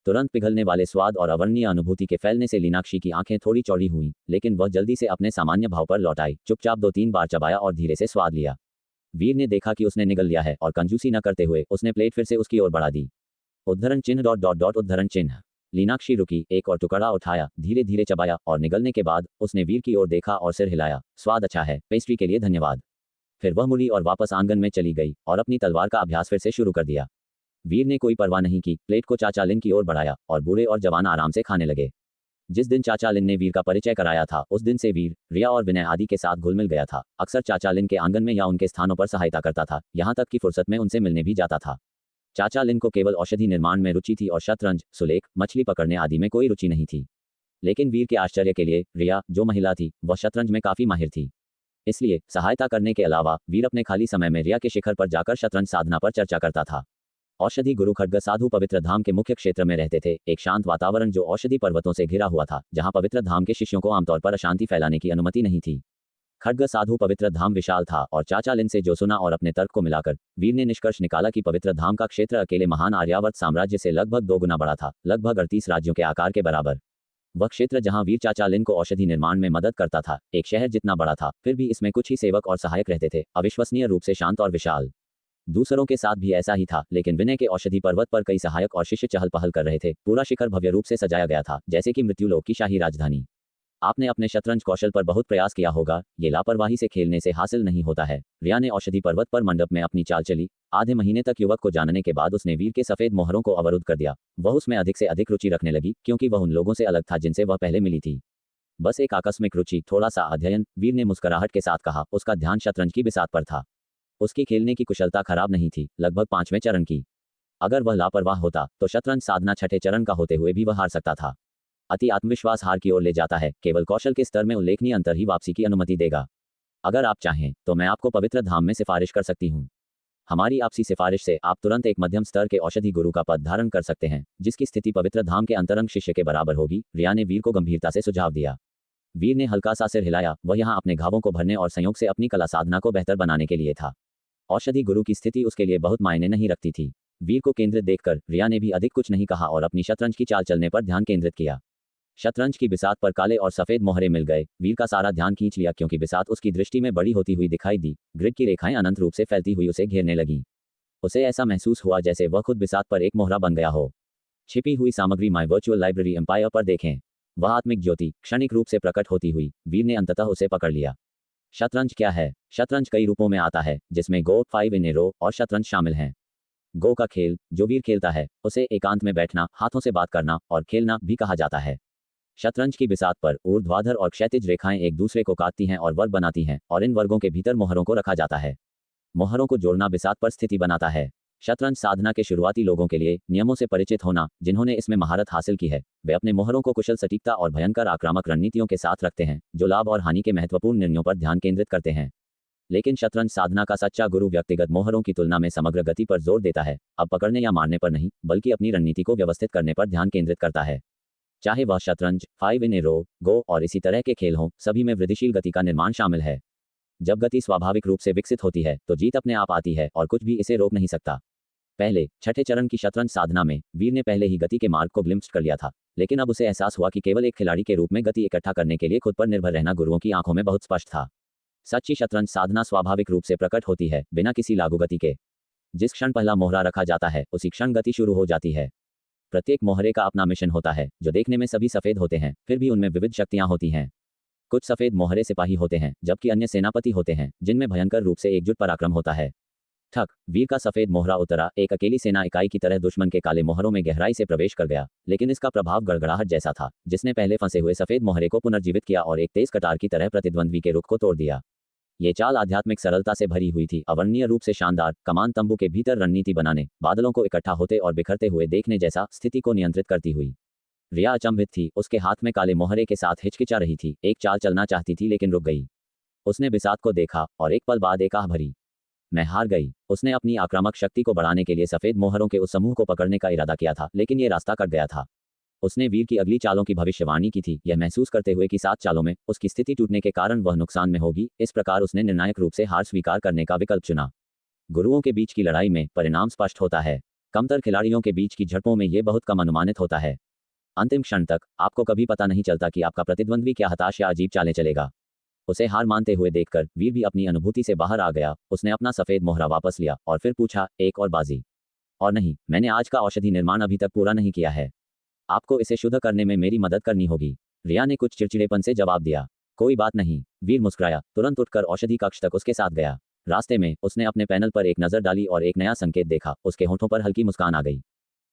S2: तुरंत पिघलने वाले स्वाद और अवर्णनीय अनुभूति के फैलने से लीनाक्षी की आंखें थोड़ी चौड़ी हुईं, लेकिन वह जल्दी से अपने सामान्य भाव पर लौट आई। चुपचाप 2-3 बार चबाया और धीरे से स्वाद लिया। वीर ने देखा कि उसने निगल लिया है और कंजूसी न करते हुए उसने प्लेट फिर से उसकी ओर बढ़ा दी। उद्धरण चिन्ह डॉट डॉट डॉट उद्धरण चिन्ह। लीनाक्षी रुकी, एक और टुकड़ा उठाया, धीरे धीरे चबाया और निगलने के बाद उसने वीर की ओर देखा और सिर हिलाया। स्वाद अच्छा है, पेस्ट्री के लिए धन्यवाद। फिर वह मुड़ी और वापस आंगन में चली गई और अपनी तलवार का अभ्यास फिर से शुरू कर दिया। वीर ने कोई परवाह नहीं की, प्लेट को चाचा लिन की ओर बढ़ाया और बूढ़े और जवान आराम से खाने लगे। जिस दिन चाचा लिन ने वीर का परिचय कराया था, उस दिन से वीर रिया और विनय आदि के साथ घुल मिल गया था। अक्सर चाचा लिन के आंगन में या उनके स्थानों पर सहायता करता था, यहाँ तक कि फुर्सत में उनसे मिलने भी जाता था। चाचा लिन को केवल औषधि निर्माण में रुचि थी और शतरंज, सुलेख, मछली पकड़ने आदि में कोई रुचि नहीं थी। लेकिन वीर के आश्चर्य के लिए रिया, जो महिला थी, वह शतरंज में काफी माहिर थी। इसलिए सहायता करने के अलावा वीर अपने खाली समय में रिया के शिखर पर जाकर शतरंज साधना पर चर्चा करता था। औषधि गुरु खड्ग साधु पवित्र धाम के मुख्य क्षेत्र में रहते थे, एक शांत वातावरण जो औषधि पर्वतों से घिरा हुआ था, जहां पवित्र धाम के शिष्यों को आमतौर पर अशांति फैलाने की अनुमति नहीं थी। खड्ग साधु पवित्र धाम विशाल था और चाचा लिन से जो सुना और अपने तर्क को मिलाकर वीर ने निष्कर्ष निकाला कि पवित्र धाम का क्षेत्र अकेले महान आर्यावर्त साम्राज्य से लगभग 2 गुना बड़ा था, लगभग 38 राज्यों के आकार के बराबर। वह क्षेत्र जहां वीर चाचा लिन को औषधि निर्माण में मदद करता था, एक शहर जितना बड़ा था, फिर भी इसमें कुछ ही सेवक और सहायक रहते थे, अविश्वसनीय रूप से शांत और विशाल। दूसरों के साथ भी ऐसा ही था, लेकिन विनय के औषधि पर्वत पर कई सहायक और शिष्य चहल पहल कर रहे थे। पूरा शिखर भव्य रूप से सजाया गया था, जैसे कि मृत्युलोक की शाही राजधानी। आपने अपने शतरंज कौशल पर बहुत प्रयास किया होगा, ये लापरवाही से खेलने से हासिल नहीं होता है। रिया ने औषधि पर्वत पर मंडप में अपनी चाल चली। आधे महीने तक युवक को जानने के बाद उसने वीर के सफेद मोहरों को अवरुद्ध कर दिया। वह उसमें अधिक से अधिक रुचि रखने लगी, क्योंकि वह उन लोगों से अलग था जिनसे वह पहले मिली थी। बस एक आकस्मिक रुचि, थोड़ा सा अध्ययन, वीर ने मुस्कुराहट के साथ कहा। उसका ध्यान शतरंज की बिसात पर था। उसकी खेलने की कुशलता खराब नहीं थी, लगभग 5वें चरण की। अगर वह लापरवाह होता तो शतरंज साधना 6ठे चरण का होते हुए भी वह हार सकता था। अति आत्मविश्वास हार की ओर ले जाता है, केवल कौशल के स्तर में उल्लेखनीय अंतर ही वापसी की अनुमति देगा। अगर आप चाहें तो मैं आपको पवित्र धाम में सिफारिश कर सकती हूँ। हमारी आपसी सिफारिश से आप तुरंत एक मध्यम स्तर के औषधि गुरु का पद धारण कर सकते हैं, जिसकी स्थिति पवित्र धाम के अंतरंग शिष्य के बराबर होगी। रिया ने वीर को गंभीरता से सुझाव दिया। वीर ने हल्का सा सिर हिलाया। वह यहाँ अपने घावों को भरने और संयोग से अपनी कला साधना को बेहतर बनाने के लिए था। औषधि गुरु की स्थिति उसके लिए बहुत मायने नहीं रखती थी। वीर को केंद्रित देखकर रिया ने भी अधिक कुछ नहीं कहा और अपनी शतरंज की चाल चलने पर ध्यान केंद्रित किया। शतरंज की बिसात पर काले और सफेद मोहरे मिल गए। वीर का सारा ध्यान खींच लिया, क्योंकि बिसात उसकी दृष्टि में बड़ी होती हुई दिखाई दी। ग्रिड की रेखाएं अनंत रूप से फैलती हुई उसे घेरने लगीं। उसे ऐसा महसूस हुआ जैसे वह खुद बिसात पर एक मोहरा बन गया हो। छिपी हुई सामग्री माई वर्चुअल लाइब्रेरी एम्पायर पर देखें। वह आत्मिक ज्योति क्षणिक रूप से प्रकट होती हुई, वीर ने अंततः उसे पकड़ लिया। शतरंज क्या है? शतरंज कई रूपों में आता है, जिसमें गो, 5 इन ए रो और शतरंज शामिल हैं। गो का खेल, जो वीर खेलता है, उसे एकांत में बैठना, हाथों से बात करना और खेलना भी कहा जाता है। शतरंज की बिसात पर ऊर्ध्वाधर और क्षैतिज रेखाएं एक दूसरे को काटती हैं और वर्ग बनाती हैं, और इन वर्गों के भीतर मोहरों को रखा जाता है। मोहरों को जोड़ना बिसात पर स्थिति बनाता है। शतरंज साधना के शुरुआती लोगों के लिए नियमों से परिचित होना, जिन्होंने इसमें महारत हासिल की है, वे अपने मोहरों को कुशल सटीकता और भयंकर आक्रामक रणनीतियों के साथ रखते हैं, जो लाभ और हानि के महत्वपूर्ण निर्णयों पर ध्यान केंद्रित करते हैं। लेकिन शतरंज साधना का सच्चा गुरु व्यक्तिगत मोहरों की तुलना में समग्र गति पर जोर देता है। अब पकड़ने या मारने पर नहीं, बल्कि अपनी रणनीति को व्यवस्थित करने पर ध्यान केंद्रित करता है। चाहे वह शतरंज, 5 इन ए रो, गो और इसी तरह के खेल हों, सभी में वृद्धिशील गति का निर्माण शामिल है। जब गति स्वाभाविक रूप से विकसित होती है तो जीत अपने आप आती है और कुछ भी इसे रोक नहीं सकता। पहले 6ठे चरण की शतरंज साधना में वीर ने पहले ही गति के मार्ग को ग्लिम्प्स कर लिया था, लेकिन अब उसे एहसास हुआ कि केवल एक खिलाड़ी के रूप में गति इकट्ठा करने के लिए खुद पर निर्भर रहना गुरुओं की आंखों में बहुत स्पष्ट था। सच्ची शतरंज साधना स्वाभाविक रूप से प्रकट होती है, बिना किसी लागू गति के। जिस क्षण पहला मोहरा रखा जाता है, उसी क्षण गति शुरू हो जाती है। प्रत्येक मोहरे का अपना मिशन होता है, जो देखने में सभी सफेद होते हैं, फिर भी उनमें विविध शक्तियां होती हैं। कुछ सफेद मोहरे सिपाही होते हैं, जबकि अन्य सेनापति होते हैं, जिनमें भयंकर रूप से एकजुट पराक्रम होता है। ठक, वीर का सफेद मोहरा उतरा, एक अकेली सेना इकाई की तरह दुश्मन के काले मोहरों में गहराई से प्रवेश कर गया, लेकिन इसका प्रभाव गड़गड़ाहट जैसा था, जिसने पहले फंसे हुए सफेद मोहरे को पुनर्जीवित किया और एक तेज कटार की तरह प्रतिद्वंद्वी के रुख को तोड़ दिया। ये चाल आध्यात्मिक सरलता से भरी हुई थी, अवर्णनीय रूप से शानदार, कमान तंबू के भीतर रणनीति बनाने, बादलों को इकट्ठा होते और बिखरते हुए देखने जैसा, स्थिति को नियंत्रित करती हुई। रिया अचंभित थी। उसके हाथ में काले मोहरे के साथ हिचकिचा रही थी, एक चाल चलना चाहती थी लेकिन रुक गई। उसने बिसात को देखा और एक पल बाद एक आह भरी। मैं हार गई। उसने अपनी आक्रामक शक्ति को बढ़ाने के लिए सफेद मोहरों के उस समूह को पकड़ने का इरादा किया था, लेकिन ये रास्ता कट गया था। उसने वीर की अगली चालों की भविष्यवाणी की थी, यह महसूस करते हुए कि 7 चालों में उसकी स्थिति टूटने के कारण वह नुकसान में होगी। इस प्रकार उसने निर्णायक रूप से हार स्वीकार करने का विकल्प चुना। गुरुओं के बीच की लड़ाई में परिणाम स्पष्ट होता है, कमतर खिलाड़ियों के बीच की झड़पों में यह बहुत कम अनुमानित होता है। अंतिम क्षण तक आपको कभी पता नहीं चलता कि आपका प्रतिद्वंद्वी क्या हताश या अजीब चालें चलेगा। उसे हार मानते हुए देखकर वीर भी अपनी अनुभूति से बाहर आ गया। उसने अपना सफेद मोहरा वापस लिया और फिर पूछा, एक और बाजी? और नहीं, मैंने आज का औषधि निर्माण अभी तक पूरा नहीं किया है। आपको इसे शुद्ध करने में मेरी मदद करनी होगी। रिया ने कुछ चिड़चिड़ेपन से जवाब दिया। कोई बात नहीं, वीर मुस्कुराया, तुरंत उठकर औषधि कक्ष तक उसके साथ गया। रास्ते में उसने अपने पैनल पर एक नजर डाली और एक नया संकेत देखा। उसके होठों पर हल्की मुस्कान आ गई।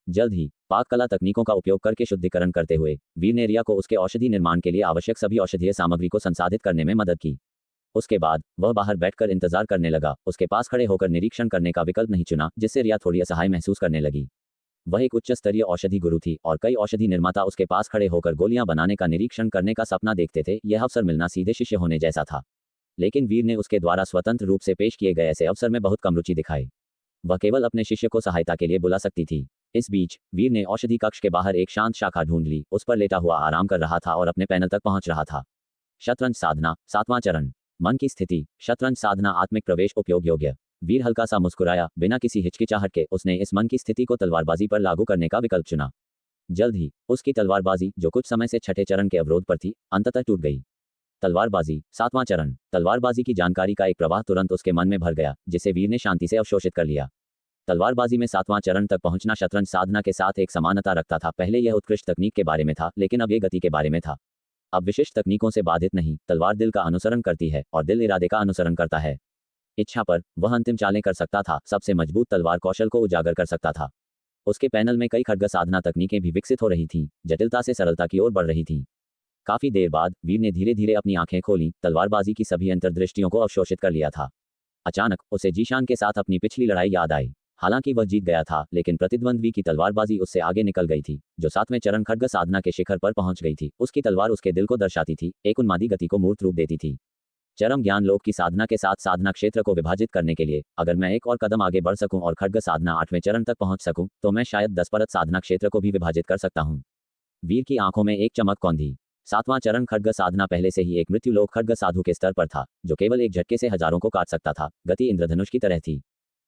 S2: जल्द ही पाक कला तकनीकों का उपयोग करके शुद्धिकरण करते हुए वीर ने रिया को उसके औषधि निर्माण के लिए आवश्यक सभी औषधीय सामग्री को संसाधित करने में मदद की। उसके बाद वह बाहर बैठकर इंतजार करने लगा। उसके पास खड़े होकर निरीक्षण करने का विकल्प नहीं चुना, जिससे रिया थोड़ी असहाय महसूस करने लगी। वह एक उच्च स्तरीय औषधि गुरु थी और कई औषधि निर्माता उसके पास खड़े होकर गोलियां बनाने का निरीक्षण करने का सपना देखते थे। यह अवसर मिलना सीधे शिष्य होने जैसा था, लेकिन वीर ने उसके द्वारा स्वतंत्र रूप से पेश किए गए ऐसे अवसर में बहुत कम रुचि दिखाई। वह केवल अपने शिष्य को सहायता के लिए बुला सकती थी। इस बीच वीर ने औषधि कक्ष के बाहर एक शांत शाखा ढूंढ ली। उस पर लेटा हुआ आराम कर रहा था और अपने पैनल तक पहुंच रहा था। शतरंज साधना 7वां चरण। मन की स्थिति, शतरंज साधना आत्मिक प्रवेश उपयोग योग्य। वीर हल्का सा मुस्कुराया, बिना किसी हिचकिचाहट के उसने इस मन की स्थिति को तलवारबाजी पर लागू करने का विकल्प चुना। जल्द ही उसकी तलवारबाजी, जो कुछ समय से छठे चरण के अवरोध पर थी, अंततः टूट गई। तलवारबाजी, सातवां चरण। तलवारबाजी की जानकारी का एक प्रवाह तुरंत उसके मन में भर गया, जिसे वीर ने शांति से अवशोषित कर लिया। तलवारबाजी में सातवां चरण तक पहुंचना शतरंज साधना के साथ एक समानता रखता था। पहले यह उत्कृष्ट तकनीक के बारे में था, लेकिन अब यह गति के बारे में था। अब विशिष्ट तकनीकों से बाधित नहीं, तलवार दिल का अनुसरण करती है और दिल इरादे का अनुसरण करता है। इच्छा पर वह अंतिम चालें कर सकता था, सबसे मजबूत तलवार कौशल को उजागर कर सकता था। उसके पैनल में कई खड्ग साधना तकनीकें भी विकसित हो रही थीं, जटिलता से सरलता की ओर बढ़ रही थीं। काफी देर बाद वीर ने धीरे धीरे अपनी आंखें खोलीं, तलवारबाजी की सभी अंतर्दृष्टियों को अवशोषित कर लिया था। अचानक उसे जीशान के साथ अपनी पिछली लड़ाई याद आई। हालांकि वह जीत गया था, लेकिन प्रतिद्वंद्वी की तलवारबाजी उससे आगे निकल गई थी, जो सातवें चरण खड्ग साधना के शिखर पर पहुंच गई थी। उसकी तलवार उसके दिल को दर्शाती थी, एक उन्मादी गति को मूर्त रूप देती थी। चरम ज्ञान लोक की साधना के साथ साधना क्षेत्र को विभाजित करने के लिए, अगर मैं एक और कदम आगे बढ़ सकूं और खड्ग साधना आठवें चरण तक पहुंच सकूं, तो मैं शायद 10 परत साधना क्षेत्र को भी विभाजित कर सकता हूं। वीर की आंखों में एक चमक कौंधी। सातवां चरण खड्ग साधना पहले से ही एक मृत्युलोक खड्ग साधु के स्तर पर था, जो केवल एक झटके से हजारों को काट सकता था। गति इंद्रधनुष की तरह थी,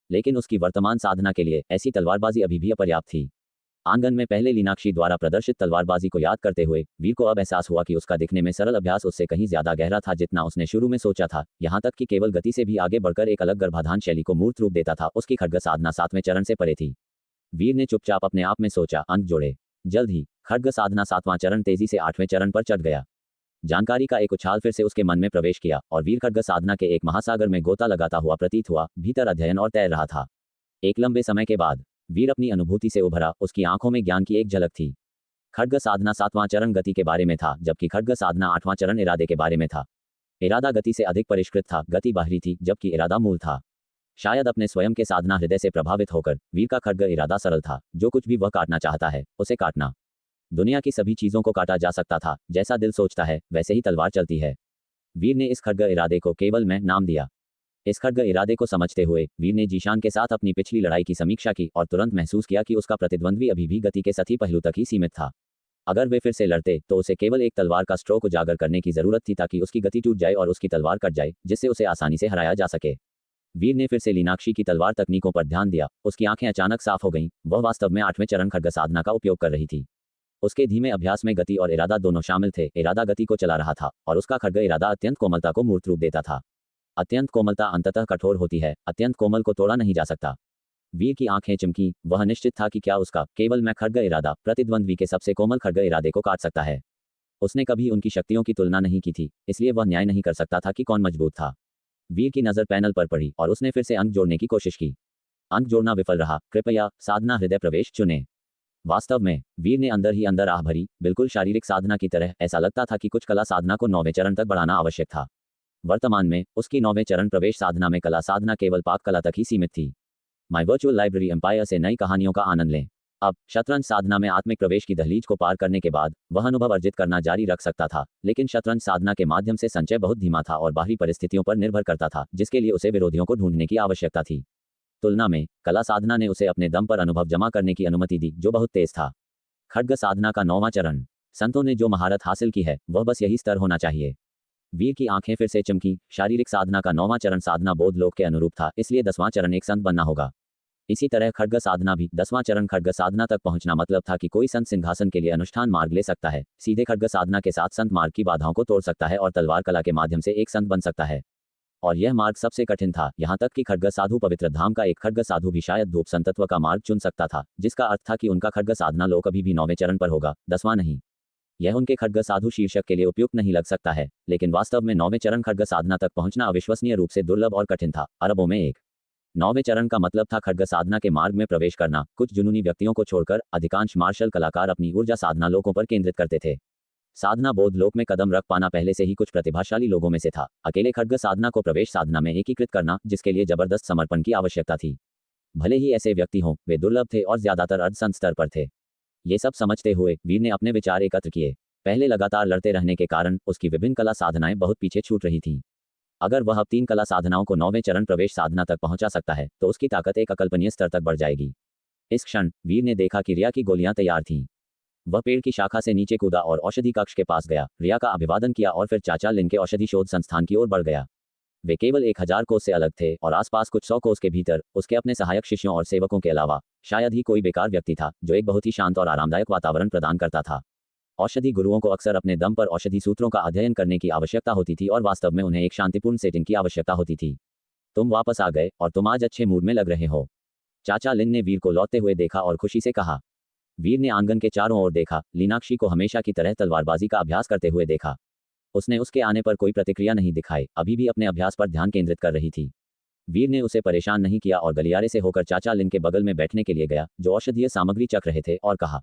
S2: लेकिन उसकी वर्तमान साधना के लिए ऐसी तलवारबाजी अभी भी अपर्याप्त थी। आंगन में पहले लीनाक्षी द्वारा प्रदर्शित तलवारबाजी को याद करते हुए वीर को अब एहसास हुआ कि उसका दिखने में सरल अभ्यास उससे कहीं ज्यादा गहरा था जितना उसने शुरू में सोचा था। यहाँ तक कि केवल गति से भी आगे बढ़कर एक अलग गर्भाधान शैली को मूर्त रूप देता था। उसकी खड्ग साधना सातवें चरण से परे थी। वीर ने चुपचाप अपने आप में सोचा, अंक जोड़े। जल्द ही खड्ग साधना सातवां चरण तेजी से आठवें चरण पर चढ़ गया। जानकारी का एक उछाल फिर से उसके मन में प्रवेश किया और वीर खड्ग साधना के एक महासागर में गोता लगाता हुआ प्रतीत हुआ। भीतर अध्ययन और तैर रहा था। एक लंबे समय के बाद वीर अपनी अनुभूति से उभरा। उसकी आंखों में ज्ञान की एक झलक थी। खड्ग साधना सातवां चरण गति के बारे में था, जबकि खड्ग साधना आठवां चरण इरादे के बारे में था। इरादा गति से अधिक परिष्कृत था, गति बाहरी थी, जबकि इरादा मूल था। शायद अपने स्वयं के साधना हृदय से प्रभावित होकर वीर का खड्ग इरादा सरल था। जो कुछ भी वह काटना चाहता है, उसे काटना। दुनिया की सभी चीजों को काटा जा सकता था। जैसा दिल सोचता है, वैसे ही तलवार चलती है। वीर ने इस खड्ग इरादे को केवल मैं नाम दिया। इस खड्ग इरादे को समझते हुए वीर ने जीशान के साथ अपनी पिछली लड़ाई की समीक्षा की और तुरंत महसूस किया कि उसका प्रतिद्वंद्वी अभी भी गति के सतही पहलू तक ही सीमित था। अगर वे फिर से लड़ते तो उसे केवल एक तलवार का स्ट्रोक उजागर करने की जरूरत थी, ताकि उसकी गति टूट जाए और उसकी तलवार कट जाए, जिससे उसे आसानी से हराया जा सके। वीर ने फिर से लीनाक्षी की तलवार तकनीकों पर ध्यान दिया। उसकी आंखें अचानक साफ हो गईं। वह वास्तव में आठवें चरण खड्ग साधना का उपयोग कर रही थी। उसके धीमे अभ्यास में गति और इरादा दोनों शामिल थे। इरादा गति को चला रहा था और उसका खड्ग इरादा अत्यंत कोमलता को मूर्त रूप देता था। अत्यंत कोमलता अंततः कठोर होती है। अत्यंत कोमल को तोड़ा नहीं जा सकता। वीर की आंखें चमकी। वह निश्चित था कि क्या उसका केवल मैं खड्ग इरादा प्रतिद्वंद्वी के सबसे कोमल खड्ग इरादे को काट सकता है। उसने कभी उनकी शक्तियों की तुलना नहीं की थी, इसलिए वह न्याय नहीं कर सकता था कि कौन मजबूत था। वीर की नजर पैनल पर पड़ी और उसने फिर से अंक जोड़ने की कोशिश की। अंक जोड़ना विफल रहा। कृपया साधना हृदय प्रवेश चुनें। वास्तव में वीर ने अंदर ही अंदर आह भरी, बिल्कुल शारीरिक साधना की तरह। ऐसा लगता था कि कुछ कला साधना को 9वें चरण तक बढ़ाना आवश्यक था। वर्तमान में उसकी 9वें चरण प्रवेश साधना में कला साधना केवल पाक कला तक ही सीमित थी। माई वर्चुअल लाइब्रेरी एम्पायर से नई कहानियों का आनंद लें। अब शतरंज साधना में आत्मिक प्रवेश की दहलीज को पार करने के बाद वह अनुभव अर्जित करना जारी रख सकता था, लेकिन शतरंज साधना के माध्यम से संचय बहुत धीमा था और बाहरी परिस्थितियों पर निर्भर करता था, जिसके लिए उसे विरोधियों को ढूंढने की आवश्यकता थी। तुलना में कला साधना ने उसे अपने दम पर अनुभव जमा करने की अनुमति दी, जो बहुत तेज था। खड्ग साधना का 9वां चरण। संतों ने जो महारत हासिल की है, वह बस यही स्तर होना चाहिए। वीर की आंखें फिर से चमकी। शारीरिक साधना का 9वां चरण साधना बोध लोक के अनुरूप था, इसलिए 10वां चरण एक संत बनना होगा। इसी तरह खड्ग साधना भी 10वां चरण खड्ग साधना तक पहुंचना मतलब था कि कोई संत सिंहासन के लिए अनुष्ठान मार्ग ले सकता है, सीधे खड्ग साधना के साथ संत मार्ग की बाधाओं को तोड़ सकता है और तलवार कला के माध्यम से एक संत बन सकता है। और यह मार्ग सबसे कठिन था। यहाँ तक कि खड्ग साधु पवित्र धाम का एक खड्ग साधु भी शायद धूप संतत्व का मार्ग चुन सकता था, जिसका अर्थ था कि उनका खड्ग साधना लोक अभी भी 9वें चरण पर होगा, 10वां नहीं। यह उनके खड्ग साधु शीर्षक के लिए उपयुक्त नहीं लग सकता है, लेकिन वास्तव में 9वें चरण खड्ग साधना तक पहुंचना अविश्वसनीय रूप से दुर्लभ और कठिन था, अरबों में एक। 9वें चरण का मतलब था खड्ग साधना के मार्ग में प्रवेश करना। कुछ जुनूनी व्यक्तियों को छोड़कर अधिकांश मार्शल कलाकार अपनी ऊर्जा साधना लोकों पर केंद्रित करते थे। साधना बोध लोक में कदम रख पाना पहले से ही कुछ प्रतिभाशाली लोगों में से था। अकेले खड्ग साधना को प्रवेश साधना में एकीकृत करना, जिसके लिए जबरदस्त समर्पण की आवश्यकता थी। भले ही ऐसे व्यक्ति हों, वे दुर्लभ थे और ज्यादातर अर्धसंत स्तर पर थे। ये सब समझते हुए वीर ने अपने विचार एकत्र किए। पहले लगातार लड़ते रहने के कारण उसकी विभिन्न कला साधनाएं बहुत पीछे छूट रही थीं। अगर वह अब 3 कला साधनाओं को 9वें चरण प्रवेश साधना तक पहुंचा सकता है, तो उसकी ताकत एक अकल्पनीय स्तर तक बढ़ जाएगी। इस क्षण वीर ने देखा कि रिया की गोलियां तैयार थीं। वह पेड़ की शाखा से नीचे कूदा और औषधि कक्ष के पास गया। रिया का अभिवादन किया और फिर चाचा लिन के औषधि शोध संस्थान की ओर बढ़ गया। वे केवल 1000 कोस से अलग थे और आसपास कुछ 100 कोस के भीतर उसके अपने सहायक शिष्यों और सेवकों के अलावा शायद ही कोई बेकार व्यक्ति था जो एक बहुत ही शांत और आरामदायक वातावरण प्रदान करता था। औषधि गुरुओं को अक्सर अपने दम पर औषधि सूत्रों का अध्ययन करने की आवश्यकता होती थी और वास्तव में उन्हें एक शांतिपूर्ण सेटिंग की आवश्यकता होती थी। तुम वापस आ गए और तुम आज अच्छे मूड में लग रहे हो। चाचा लिन ने वीर को लौटते हुए देखा और खुशी से कहा। वीर ने आंगन के चारों ओर देखा, लीनाक्षी को हमेशा की तरह तलवारबाजी का अभ्यास करते हुए देखा। उसने उसके आने पर कोई प्रतिक्रिया नहीं दिखाई, अभी भी अपने अभ्यास पर ध्यान केंद्रित कर रही थी। वीर ने उसे परेशान नहीं किया और गलियारे से होकर चाचा लिन के बगल में बैठने के लिए गया जो औषधीय सामग्री चख रहे थे और कहा,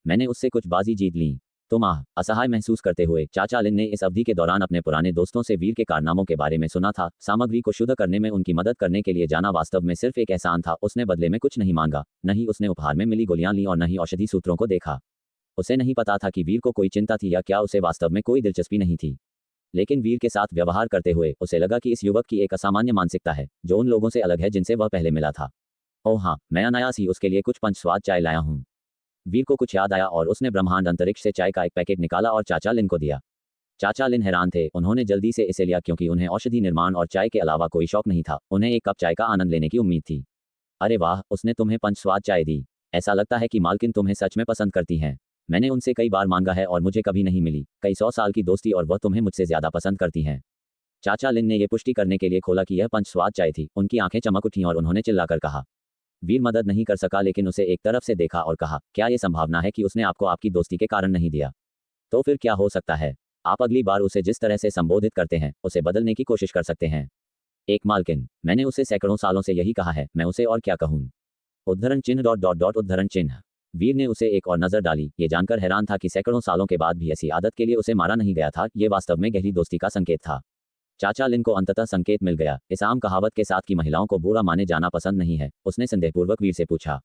S2: मैंने उससे कुछ बाजी जीत ली। तुम असहाय महसूस करते हुए चाचा लिन ने इस अवधि के दौरान अपने पुराने दोस्तों से वीर के कारनामों के बारे में सुना था। सामग्री को शुद्ध करने में उनकी मदद करने के लिए जाना वास्तव में सिर्फ एक एहसान था। उसने बदले में कुछ नहीं मांगा, न ही उसने उपहार में मिली गोलियां ली और न ही औषधि सूत्रों को देखा। उसे नहीं पता था कि वीर को कोई चिंता थी या क्या उसे वास्तव में कोई दिलचस्पी नहीं थी। लेकिन वीर के साथ व्यवहार करते हुए उसे लगा कि इस युवक की एक असामान्य मानसिकता है जो उन लोगों से अलग है जिनसे वह पहले मिला था। ओह हाँ, मैं अनायास ही उसके लिए कुछ पंचस्वाद चाय लाया हूँ। वीर को कुछ याद आया और उसने ब्रह्मांड अंतरिक्ष से चाय का एक पैकेट निकाला और चाचा लिन को दिया। चाचा लिन हैरान थे, उन्होंने जल्दी से इसे लिया क्योंकि उन्हें औषधि निर्माण और चाय के अलावा कोई शौक नहीं था। उन्हें एक कप चाय का आनंद लेने की उम्मीद थी। अरे वाह, उसने तुम्हें पंचस्वाद चाय दी। ऐसा लगता है कि मालकिन तुम्हें सच में पसंद करती हैं। मैंने उनसे कई बार मांगा है और मुझे कभी नहीं मिली। कई 100 साल की दोस्ती और वह तुम्हें मुझसे ज्यादा पसंद करती हैं। चाचा लिन ने यह पुष्टि करने के लिए खोला कि यह पंचस्वाद चाय थी। उनकी आंखें चमक उठीं और उन्होंने चिल्लाकर कहा। वीर मदद नहीं कर सका लेकिन उसे एक तरफ से देखा और कहा, क्या यह संभावना है कि उसने आपको आपकी दोस्ती के कारण नहीं दिया? तो फिर क्या हो सकता है? आप अगली बार उसे जिस तरह से संबोधित करते हैं उसे बदलने की कोशिश कर सकते हैं। एक मालकिन, मैंने उसे सैकड़ों सालों से यही कहा है, मैं उसे और क्या कहूँ? उद्धरण चिन्ह डॉट डॉट डॉट उद्धरण चिन्ह। वीर ने उसे एक और नजर डाली, ये जानकर हैरान था कि सैकड़ों सालों के बाद भी ऐसी आदत के लिए उसे मारा नहीं गया था। ये वास्तव में गहरी दोस्ती का संकेत था। चाचा लिन को अंततः संकेत मिल गया, इस आम कहावत के साथ कि महिलाओं को बुरा माने जाना पसंद नहीं है। उसने संदेहपूर्वक वीर से पूछा,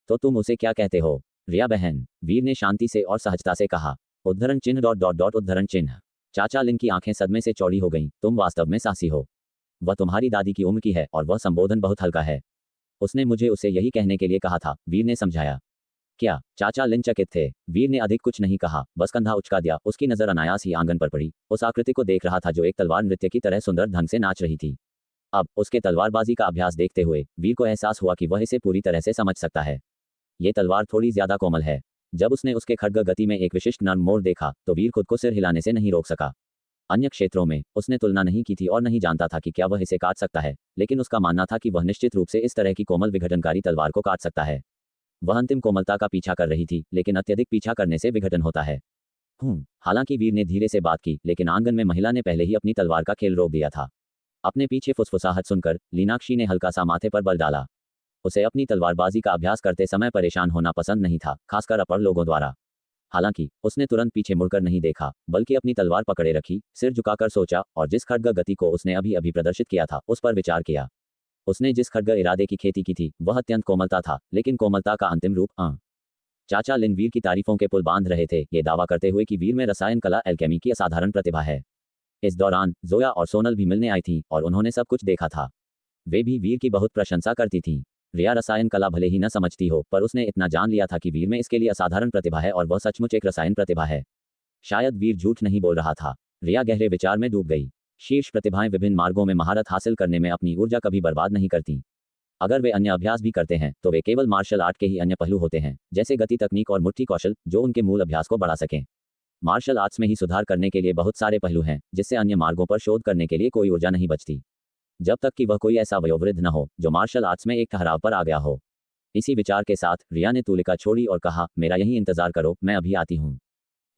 S2: तो तुम उसे क्या कहते हो? रिया बहन, वीर ने शांति से और सहजता से कहा। उद्धरण चिन्ह डॉट डॉट डॉट उद्धरण चिन्ह। चाचा लिन की आंखें सदमे से चौड़ी हो गईं, तुम वास्तव में साहसी हो। वह तुम्हारी दादी की उम्र की है और वह संबोधन बहुत हल्का है। उसने मुझे उसे यही कहने के लिए कहा था, वीर ने समझाया। क्या? चाचा लिन चकित थे। वीर ने अधिक कुछ नहीं कहा, बस कंधा उचका दिया। उसकी नजर अनायास ही आंगन पर पड़ी। उस आकृति को देख रहा था जो एक तलवार नृत्य की तरह सुंदर ढंग से नाच रही थी। अब उसके तलवारबाजी का अभ्यास देखते हुए वीर को एहसास हुआ कि वह इसे पूरी तरह से समझ सकता है। ये तलवार थोड़ी ज्यादा कोमल है। जब उसने उसके खड्ग गति में एक विशिष्ट नर्म मोड़ देखा तो वीर खुद को सिर हिलाने से नहीं रोक सका। अन्य क्षेत्रों में उसने तुलना नहीं की थी और नहीं जानता था कि क्या वह इसे काट सकता है, लेकिन उसका मानना था कि वह निश्चित रूप से इस तरह की कोमल विघटनकारी तलवार को काट सकता है। वह अंतिम कोमलता का पीछा कर रही थी, लेकिन अत्यधिक पीछा करने से विघटन होता है। हालांकि वीर ने धीरे से बात की, लेकिन आंगन में महिला ने पहले ही अपनी तलवार का खेल रोक दिया था। अपने पीछे फुसफुसाहट सुनकर लीनाक्षी ने हल्का सा माथे पर बल डाला। उसे अपनी तलवारबाजी का अभ्यास करते समय परेशान होना पसंद नहीं था, खासकर अपर लोगों द्वारा। हालांकि उसने तुरंत पीछे मुड़कर नहीं देखा, बल्कि अपनी तलवार पकड़े रखी, सिर झुकाकर सोचा और जिस खड्ग गति को उसने अभी अभी प्रदर्शित किया था उस पर विचार किया। उसने जिस खड्ग इरादे की खेती की थी वह अत्यंत कोमलता था, लेकिन कोमलता का अंतिम रूप चाचा लिन वीर की तारीफों के पुल बांध रहे थे, ये दावा करते हुए कि वीर में रसायन कला एल्केमी की असाधारण प्रतिभा है। इस दौरान जोया और सोनल भी मिलने आई थीं और उन्होंने सब कुछ देखा था। वे भी वीर की बहुत प्रशंसा करती थीं। रिया रसायन कला भले ही न समझती हो, पर उसने इतना जान लिया था कि वीर में इसके लिए असाधारण प्रतिभा है और वह सचमुच एक रसायन प्रतिभा है। शायद वीर झूठ नहीं बोल रहा था। रिया गहरे विचार में डूब गई। शीर्ष प्रतिभाएं विभिन्न मार्गों में महारत हासिल करने में अपनी ऊर्जा कभी बर्बाद नहीं करती। अगर वे अन्य अभ्यास भी करते हैं तो वे केवल मार्शल आर्ट के ही अन्य पहलू होते हैं, जैसे गति, तकनीक और मुट्ठी कौशल, जो उनके मूल अभ्यास को बढ़ा सकें। मार्शल आर्ट्स में ही सुधार करने के लिए बहुत सारे पहलू हैं, जिससे अन्य मार्गों पर शोध करने के लिए कोई ऊर्जा नहीं बचती, जब तक कि वह कोई ऐसा वयोवृद्ध न हो जो मार्शल आर्ट्स में एक ठहराव पर आ गया हो। इसी विचार के साथ रिया ने तूलिका छोड़ी और कहा, मेरा यहीं इंतजार करो, मैं अभी आती हूँ।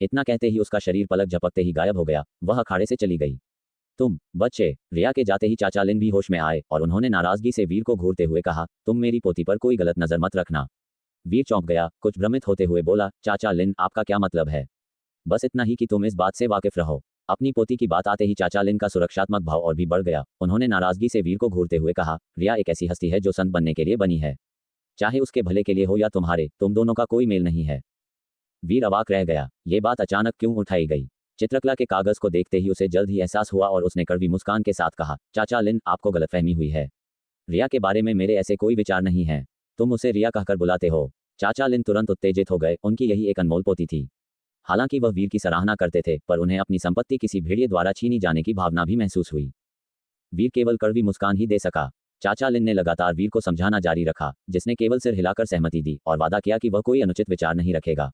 S2: इतना कहते ही उसका शरीर पलक झपकते ही गायब हो गया। वह अखाड़े से चली गई। तुम बच्चे। रिया के जाते ही चाचा लिन भी होश में आए और उन्होंने नाराजगी से वीर को घूरते हुए कहा, तुम मेरी पोती पर कोई गलत नजर मत रखना। वीर चौंक गया, कुछ भ्रमित होते हुए बोला, चाचा लिन, आपका क्या मतलब है? बस इतना ही कि तुम इस बात से वाकिफ रहो। अपनी पोती की बात आते ही चाचा लिन का सुरक्षात्मक भाव और भी बढ़ गया। उन्होंने नाराजगी से वीर को घूरते हुए कहा, रिया एक ऐसी हस्ती है जो संत बनने के लिए बनी है। चाहे उसके भले के लिए हो या तुम्हारे, तुम दोनों का कोई मेल नहीं है। वीर अवाक रह गया। ये बात अचानक क्यों उठाई गई? चित्रकला के कागज को देखते ही उसे जल्द ही एहसास हुआ और उसने कड़वी मुस्कान के साथ कहा, चाचा लिन, आपको गलतफहमी हुई है। रिया के बारे में मेरे ऐसे कोई विचार नहीं है। तुम उसे रिया कहकर बुलाते हो। चाचा लिन तुरंत उत्तेजित हो गए। उनकी यही एक अनमोल पोती थी। हालांकि वह वीर की सराहना करते थे, पर उन्हें अपनी संपत्ति किसी भेड़िए द्वारा छीनी जाने की भावना भी महसूस हुई। वीर केवल कड़वी मुस्कान ही दे सका। चाचा लिन ने लगातार वीर को समझाना जारी रखा, जिसने केवल सिर हिलाकर सहमति दी और वादा किया कि वह कोई अनुचित विचार नहीं रखेगा।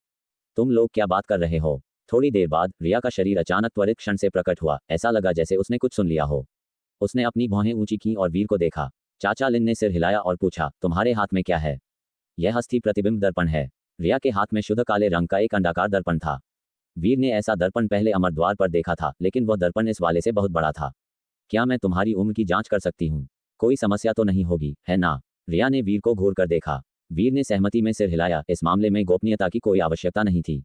S2: तुम लोग क्या बात कर रहे हो? थोड़ी देर बाद रिया का शरीर अचानक त्वरित क्षण से प्रकट हुआ, ऐसा लगा जैसे उसने कुछ सुन लिया हो। उसने अपनी भौहें ऊंची की और वीर को देखा। चाचा लिन ने सिर हिलाया और पूछा, तुम्हारे हाथ में क्या है? यह अस्थि प्रतिबिंब दर्पण है। रिया के हाथ में शुद्ध काले रंग का एक अंडाकार दर्पण था। वीर ने ऐसा दर्पण पहले अमरद्वार पर देखा था, लेकिन वह दर्पण इस वाले से बहुत बड़ा था। क्या मैं तुम्हारी उम्र की जांच कर सकती हूँ? कोई समस्या तो नहीं होगी, है ना? रिया ने वीर को घूर कर देखा। वीर ने सहमति में सिर हिलाया। इस मामले में गोपनीयता की कोई आवश्यकता नहीं थी।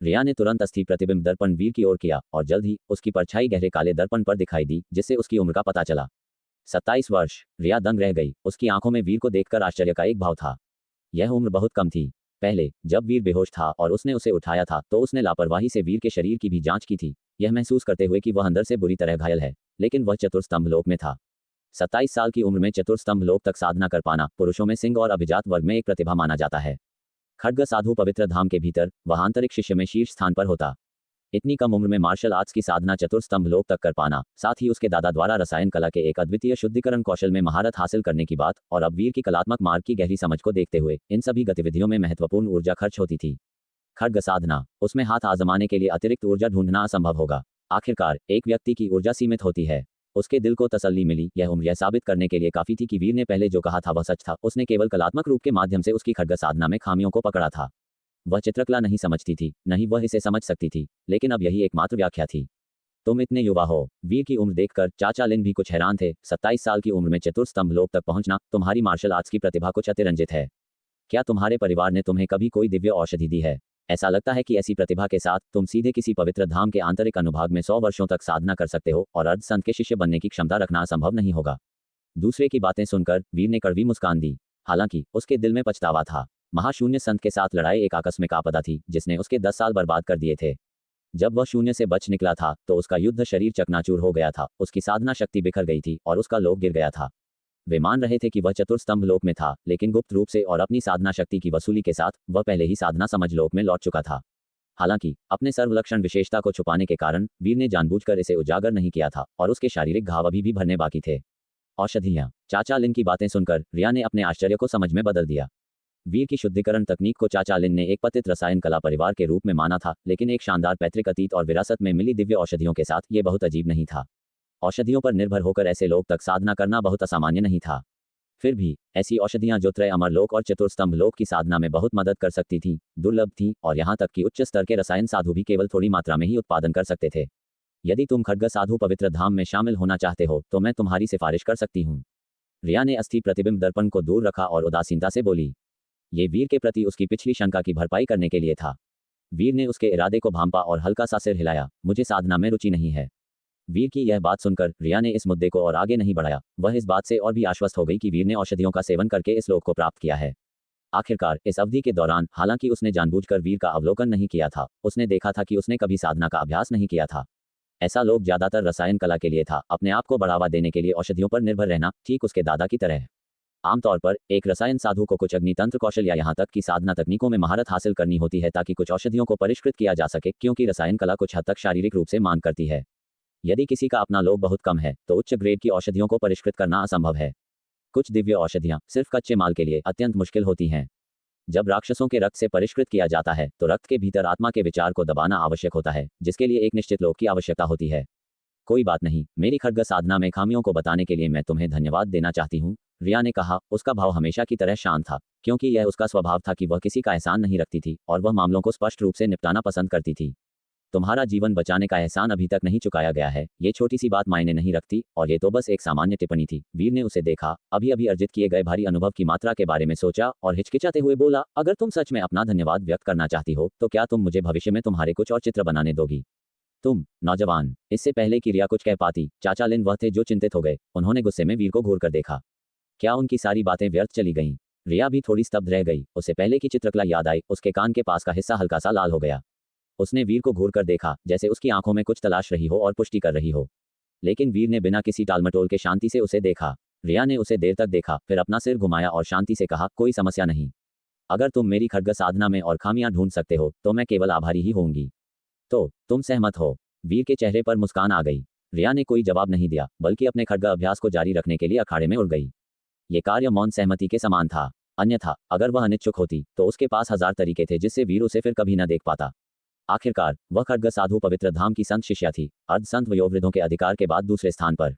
S2: रिया ने तुरंत अस्थि प्रतिबिंब दर्पण वीर की ओर किया और जल्द ही उसकी परछाई गहरे काले दर्पण पर दिखाई दी, जिससे उसकी उम्र का पता चला। 27 वर्ष। रिया दंग रह गई। उसकी आंखों में वीर को देखकर आश्चर्य का एक भाव था। यह उम्र बहुत कम थी। पहले जब वीर बेहोश था और उसने उसे उठाया था तो उसने लापरवाही से वीर के शरीर की भी जांच की थी, यह महसूस करते हुए कि वह अंदर से बुरी तरह घायल है, लेकिन वह चतुर्स्तंभ लोक में था। 27 साल की उम्र में चतुर्स्तंभ लोक तक साधना कर पाना पुरुषों में सिंह और अभिजात वर्ग में एक प्रतिभा माना जाता है। खड्ग साधु पवित्र धाम के भीतर वह आंतरिक शिष्य में शीर्ष स्थान पर होता। इतनी कम उम्र में मार्शल आर्ट्स की साधना चतुर्स्तंभ लोक तक कर पाना, साथ ही उसके दादा द्वारा रसायन कला के एक अद्वितीय शुद्धिकरण कौशल में महारत हासिल करने की बात, और अब वीर की कलात्मक मार्ग की गहरी समझ को देखते हुए इन सभी गतिविधियों में महत्वपूर्ण ऊर्जा खर्च होती थी। खड्ग साधना, उसमें हाथ आजमाने के लिए अतिरिक्त ऊर्जा ढूंढना असंभव होगा। आखिरकार एक व्यक्ति की ऊर्जा सीमित होती है। उसके दिल को तसल्ली मिली। यह उम्र यह साबित करने के लिए काफी थी कि वीर ने पहले जो कहा था वह सच था। उसने केवल कलात्मक रूप के माध्यम से उसकी खड्ग साधना में खामियों को पकड़ा था। वह चित्रकला नहीं समझती थी, नहीं वह इसे समझ सकती थी, लेकिन अब यही एकमात्र व्याख्या थी। तुम इतने युवा हो। वीर की उम्र देखकर चाचा लिन भी कुछ हैरान थे। 27 साल की उम्र में चतुर्स्तंभ लोक तक पहुंचना, तुम्हारी मार्शल आर्ट्स की प्रतिभा कुछ अतिरंजित है। क्या तुम्हारे परिवार ने तुम्हें कभी कोई दिव्य औषधि दी है? ऐसा लगता है कि ऐसी प्रतिभा के साथ तुम सीधे किसी पवित्र धाम के आंतरिक अनुभाग में 100 वर्षों तक साधना कर सकते हो और अर्ध संत के शिष्य बनने की क्षमता रखना असंभव नहीं होगा। दूसरे की बातें सुनकर वीर ने कड़वी मुस्कान दी। हालांकि उसके दिल में पछतावा था। महाशून्य संत के साथ लड़ाई एक आकस्मिक आपदा थी जिसने उसके 10 साल बर्बाद कर दिए थे। जब वह शून्य से बच निकला था तो उसका युद्ध शरीर चकनाचूर हो गया था, उसकी साधना शक्ति बिखर गई थी और उसका लोक गिर गया था। वे मान रहे थे कि वह चतुर्स्तंभ लोक में था, लेकिन गुप्त रूप से और अपनी साधना शक्ति की वसूली के साथ वह पहले ही साधना समझ लोक में लौट चुका था। हालांकि अपने सर्वलक्षण विशेषता को छुपाने के कारण वीर ने जानबूझकर इसे उजागर नहीं किया था और उसके शारीरिक घाव अभी भी भरने बाकी थे। औषधियां। चाचा लिन की बातें सुनकर रिया ने अपने आश्चर्य को समझ में बदल दिया। वीर की शुद्धिकरण तकनीक को चाचा लिन ने एक पतित रसायन कला परिवार के रूप में माना था, लेकिन एक शानदार पैतृक अतीत और विरासत में मिली दिव्य औषधियों के साथ ये बहुत अजीब नहीं था। औषधियों पर निर्भर होकर ऐसे लोक तक साधना करना बहुत असामान्य नहीं था। फिर भी ऐसी औषधियां जो त्रय अमर लोक और चतुर्स्तंभ लोक की साधना में बहुत मदद कर सकती थीं, दुर्लभ थीं, और यहाँ तक कि उच्च स्तर के रसायन साधु भी केवल थोड़ी मात्रा में ही उत्पादन कर सकते थे। यदि तुम खड्ग साधु पवित्र धाम में शामिल होना चाहते हो तो मैं तुम्हारी सिफारिश कर सकती हूँ। रिया ने अस्थि प्रतिबिंब दर्पण को दूर रखा और उदासीनता से बोली। ये वीर के प्रति उसकी पिछली शंका की भरपाई करने के लिए था। वीर ने उसके इरादे को भांपा और हल्का सा सिर हिलाया। मुझे साधना में रुचि नहीं है। वीर की यह बात सुनकर रिया ने इस मुद्दे को और आगे नहीं बढ़ाया। वह इस बात से और भी आश्वस्त हो गई कि वीर ने औषधियों का सेवन करके इस लोक को प्राप्त किया है। आखिरकार इस अवधि के दौरान हालांकि उसने जानबूझकर वीर का अवलोकन नहीं किया था, उसने देखा था कि उसने कभी साधना का अभ्यास नहीं किया था। ऐसा लोक ज्यादातर रसायन कला के लिए था, अपने आप को बढ़ावा देने के लिए औषधियों पर निर्भर रहना, ठीक उसके दादा की तरह। आमतौर पर एक रसायन साधु को कुछ अग्नितंत्र कौशल या यहाँ तक कि साधना तकनीकों में महारत हासिल करनी होती है ताकि कुछ औषधियों को परिष्कृत किया जा सके, क्योंकि रसायन कला कुछ हद तक शारीरिक रूप से मांग करती है। यदि किसी का अपना लोक बहुत कम है तो उच्च ग्रेड की औषधियों को परिष्कृत करना असंभव है। कुछ दिव्य औषधियां सिर्फ कच्चे माल के लिए अत्यंत मुश्किल होती हैं। जब राक्षसों के रक्त से परिष्कृत किया जाता है तो रक्त के भीतर आत्मा के विचार को दबाना आवश्यक होता है, जिसके लिए एक निश्चित लोक की आवश्यकता होती है। कोई बात नहीं, मेरी खड्ग साधना में खामियों को बताने के लिए मैं तुम्हें धन्यवाद देना चाहती हूँ, रिया ने कहा। उसका भाव हमेशा की तरह शांत था, क्योंकि यह उसका स्वभाव था कि वह किसी का एहसान नहीं रखती थी और वह मामलों को स्पष्ट रूप से निपटाना पसंद करती थी। तुम्हारा जीवन बचाने का एहसान अभी तक नहीं चुकाया गया है, ये छोटी सी बात मायने नहीं रखती, और ये तो बस एक सामान्य टिप्पणी थी। वीर ने उसे देखा, अभी अभी अर्जित किए गए भारी अनुभव की मात्रा के बारे में सोचा और हिचकिचाते हुए बोला, अगर तुम सच में अपना धन्यवाद व्यक्त करना चाहती हो तो क्या तुम मुझे भविष्य में तुम्हारे कुछ और चित्र बनाने दोगी? तुम नौजवान। इससे पहले कि रिया कुछ कह पाती, चाचा लिन वह थे जो चिंतित हो गए। उन्होंने गुस्से में वीर को घूर कर देखा। क्या उनकी सारी बातें व्यर्थ चली गईं? रिया भी थोड़ी स्तब्ध रह गई। उसे पहले की चित्रकला याद आई। उसके कान के पास का हिस्सा हल्का सा लाल हो गया। उसने वीर को घूर कर देखा, जैसे उसकी आंखों में कुछ तलाश रही हो और पुष्टि कर रही हो। लेकिन वीर ने बिना किसी टालमटोल के शांति से उसे देखा। रिया ने उसे देर तक देखा, फिर अपना सिर घुमाया और शांति से कहा, कोई समस्या नहीं। अगर तुम मेरी खड्ग साधना में और खामियां ढूंढ सकते हो तो मैं केवल आभारी ही होंगी। तो तुम सहमत हो? वीर के चेहरे पर मुस्कान आ गई। रिया ने कोई जवाब नहीं दिया, बल्कि अपने खड्ग अभ्यास को जारी रखने के लिए अखाड़े में उड़ गई। ये कार्य मौन सहमति के समान था। अन्यथा अगर वह अनिच्छुक होती तो उसके पास हजार तरीके थे जिससे वीर उसे फिर कभी न देख पाता। आखिरकार वह खड्ग साधु पवित्र धाम की संत शिष्या थी, अर्ध संत वयोवृद्धों के अधिकार के बाद दूसरे स्थान पर।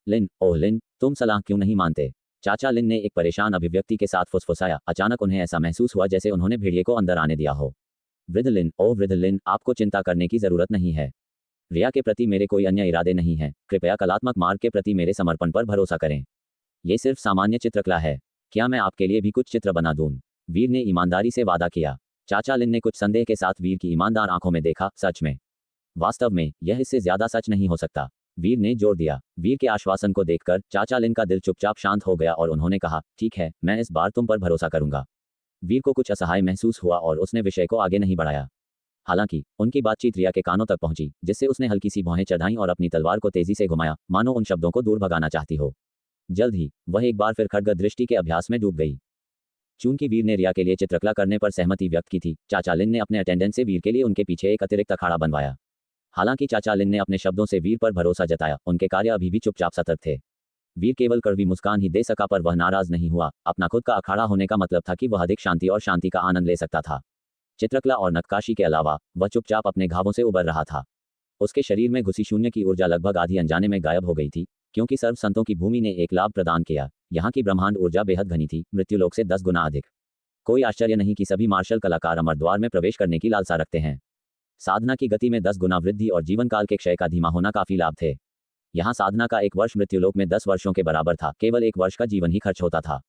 S2: लिन, ओह लिन, तुम सलाह क्यों नहीं मानते? चाचा लिन ने एक परेशान अभिव्यक्ति के साथ फुसफुसाया। अचानक उन्हें ऐसा महसूस हुआ जैसे उन्होंने भेड़िए को अंदर आने दिया हो। वृद्ध लिन, ओह वृद्ध लिन, आपको चिंता करने की जरूरत नहीं है। रिया के प्रति मेरे कोई अन्य इरादे नहीं है। कृपया कलात्मक मार्ग के प्रति मेरे समर्पण पर भरोसा करें। ये सिर्फ सामान्य चित्रकला है। क्या मैं आपके लिए भी कुछ चित्र बना दूं? वीर ने ईमानदारी से वादा किया। चाचा लिन ने कुछ संदेह के साथ वीर की ईमानदार आंखों में देखा। सच में? वास्तव में यह इससे ज्यादा सच नहीं हो सकता, वीर ने जोर दिया। वीर के आश्वासन को देखकर चाचा लिन का दिल चुपचाप शांत हो गया और उन्होंने कहा, ठीक है, मैं इस बार तुम पर भरोसा करूंगा। वीर को कुछ असहाय महसूस हुआ और उसने विषय को आगे नहीं बढ़ाया। हालांकि उनकी बातचीत रिया के कानों तक पहुंची, जिससे उसने हल्की सी भौहें चढ़ाईं और अपनी तलवार को तेजी से घुमाया, मानो उन शब्दों को दूर भगाना चाहती हो। जल्द ही वह एक बार फिर खड्ग दृष्टि के अभ्यास में डूब गई। चूंकि वीर ने रिया के लिए चित्रकला करने पर सहमति व्यक्त की थी, चाचा लिन ने अपने अटेंडेंट से वीर के लिए उनके पीछे एक अतिरिक्त अखाड़ा बनवाया। हालांकि चाचा लिन ने अपने शब्दों से वीर पर भरोसा जताया, उनके कार्य अभी भी चुपचाप सतर्क थे। वीर केवल कड़वी मुस्कान ही दे सका, पर वह नाराज नहीं हुआ। अपना खुद का अखाड़ा होने का मतलब था कि वह अधिक शांति और शांति का आनंद ले सकता था। चित्रकला और नक्काशी के अलावा वह चुपचाप अपने घावों से उबर रहा था। उसके शरीर में घुसी शून्य की ऊर्जा लगभग आधी अनजाने में गायब हो गई थी, क्योंकि सर्व संतों की भूमि ने एक लाभ प्रदान किया। यहाँ की ब्रह्मांड ऊर्जा बेहद घनी थी, मृत्युलोक से 10 गुना अधिक। कोई आश्चर्य नहीं कि सभी मार्शल कलाकार अमर द्वार में प्रवेश करने की लालसा रखते हैं। साधना की गति में 10 गुना वृद्धि और जीवन काल के क्षय का धीमा होना काफी लाभ थे। यहाँ साधना का 1 वर्ष मृत्युलोक में 10 वर्षों के बराबर था। केवल 1 वर्ष का जीवन ही खर्च होता था।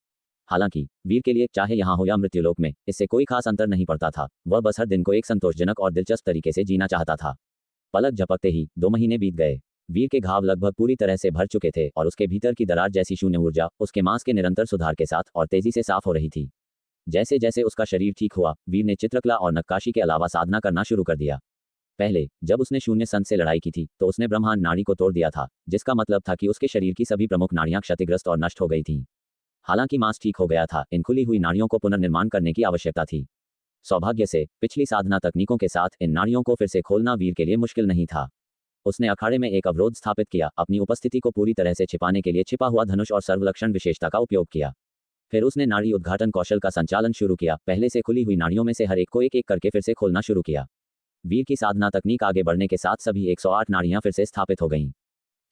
S2: हालांकि वीर के लिए चाहे यहाँ हो या मृत्युलोक में, इससे कोई खास अंतर नहीं पड़ता था। वह बस हर दिन को एक संतोषजनक और दिलचस्प तरीके से जीना चाहता था। पलक झपकते ही 2 महीने बीत गए। वीर के घाव लगभग पूरी तरह से भर चुके थे और उसके भीतर की दरार जैसी शून्य ऊर्जा उसके मांस के निरंतर सुधार के साथ और तेजी से साफ हो रही थी। जैसे जैसे उसका शरीर ठीक हुआ, वीर ने चित्रकला और नक्काशी के अलावा साधना करना शुरू कर दिया। पहले जब उसने शून्य संत से लड़ाई की थी तो उसने ब्रह्मांड नाड़ी को तोड़ दिया था, जिसका मतलब था कि उसके शरीर की सभी प्रमुख नाड़ियां क्षतिग्रस्त और नष्ट हो गई थीं। हालांकि मांस ठीक हो गया था, इन खुली हुई नाड़ियों को पुनर्निर्माण करने की आवश्यकता थी। सौभाग्य से पिछली साधना तकनीकों के साथ इन नाड़ियों को फिर से खोलना वीर के लिए मुश्किल नहीं था। उसने अखाड़े में एक अवरोध स्थापित किया, अपनी उपस्थिति को पूरी तरह से छिपाने के लिए छिपा हुआ धनुष और सर्वलक्षण विशेषता का उपयोग किया। फिर उसने नाड़ी उद्घाटन कौशल का संचालन शुरू किया। पहले से खुली हुई नाड़ियों में से हर एक को एक एक करके फिर से खोलना शुरू किया। वीर की साधना तकनीक आगे बढ़ने के साथ सभी 108 नाड़ियां फिर से स्थापित हो गईं।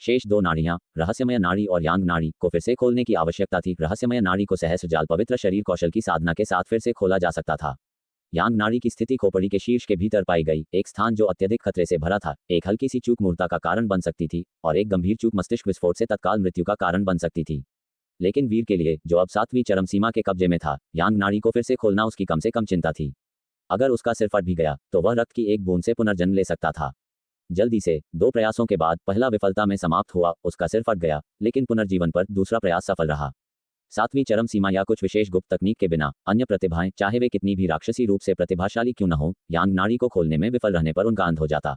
S2: शेष 2 नाड़ियां, रहस्यमय नाड़ी और यांग नाड़ी, को फिर से खोलने की आवश्यकता थी। रहस्यमय नाड़ी को सहस्र जाल पवित्र शरीर कौशल की साधना के साथ फिर से खोला जा सकता था। यांग नाड़ी की स्थिति खोपड़ी के शीर्ष के भीतर पाई गई, एक स्थान जो अत्यधिक खतरे से भरा था। एक हल्की सी चूक मूर्ता का कारण बन सकती थी और एक गंभीर चूक मस्तिष्क विस्फोट से तत्काल मृत्यु का कारण बन सकती थी। लेकिन वीर के लिए, जो अब 7वीं चरम सीमा के कब्जे में था, यांग नाड़ी को फिर से खोलना उसकी कम से कम चिंता थी। अगर उसका सिर फट भी गया तो वह रक्त की एक बूंद से पुनर्जन्म ले सकता था। जल्दी से 2 प्रयासों के बाद पहला विफलता में समाप्त हुआ। उसका सिर फट गया, लेकिन पुनर्जीवन पर दूसरा प्रयास सफल रहा। 7वीं चरम सीमा या कुछ विशेष गुप्त तकनीक के बिना अन्य प्रतिभाएं, चाहे वे कितनी भी राक्षसी रूप से प्रतिभाशाली क्यों न हो, यांग नाड़ी को खोलने में विफल रहने पर उनका अंत हो जाता।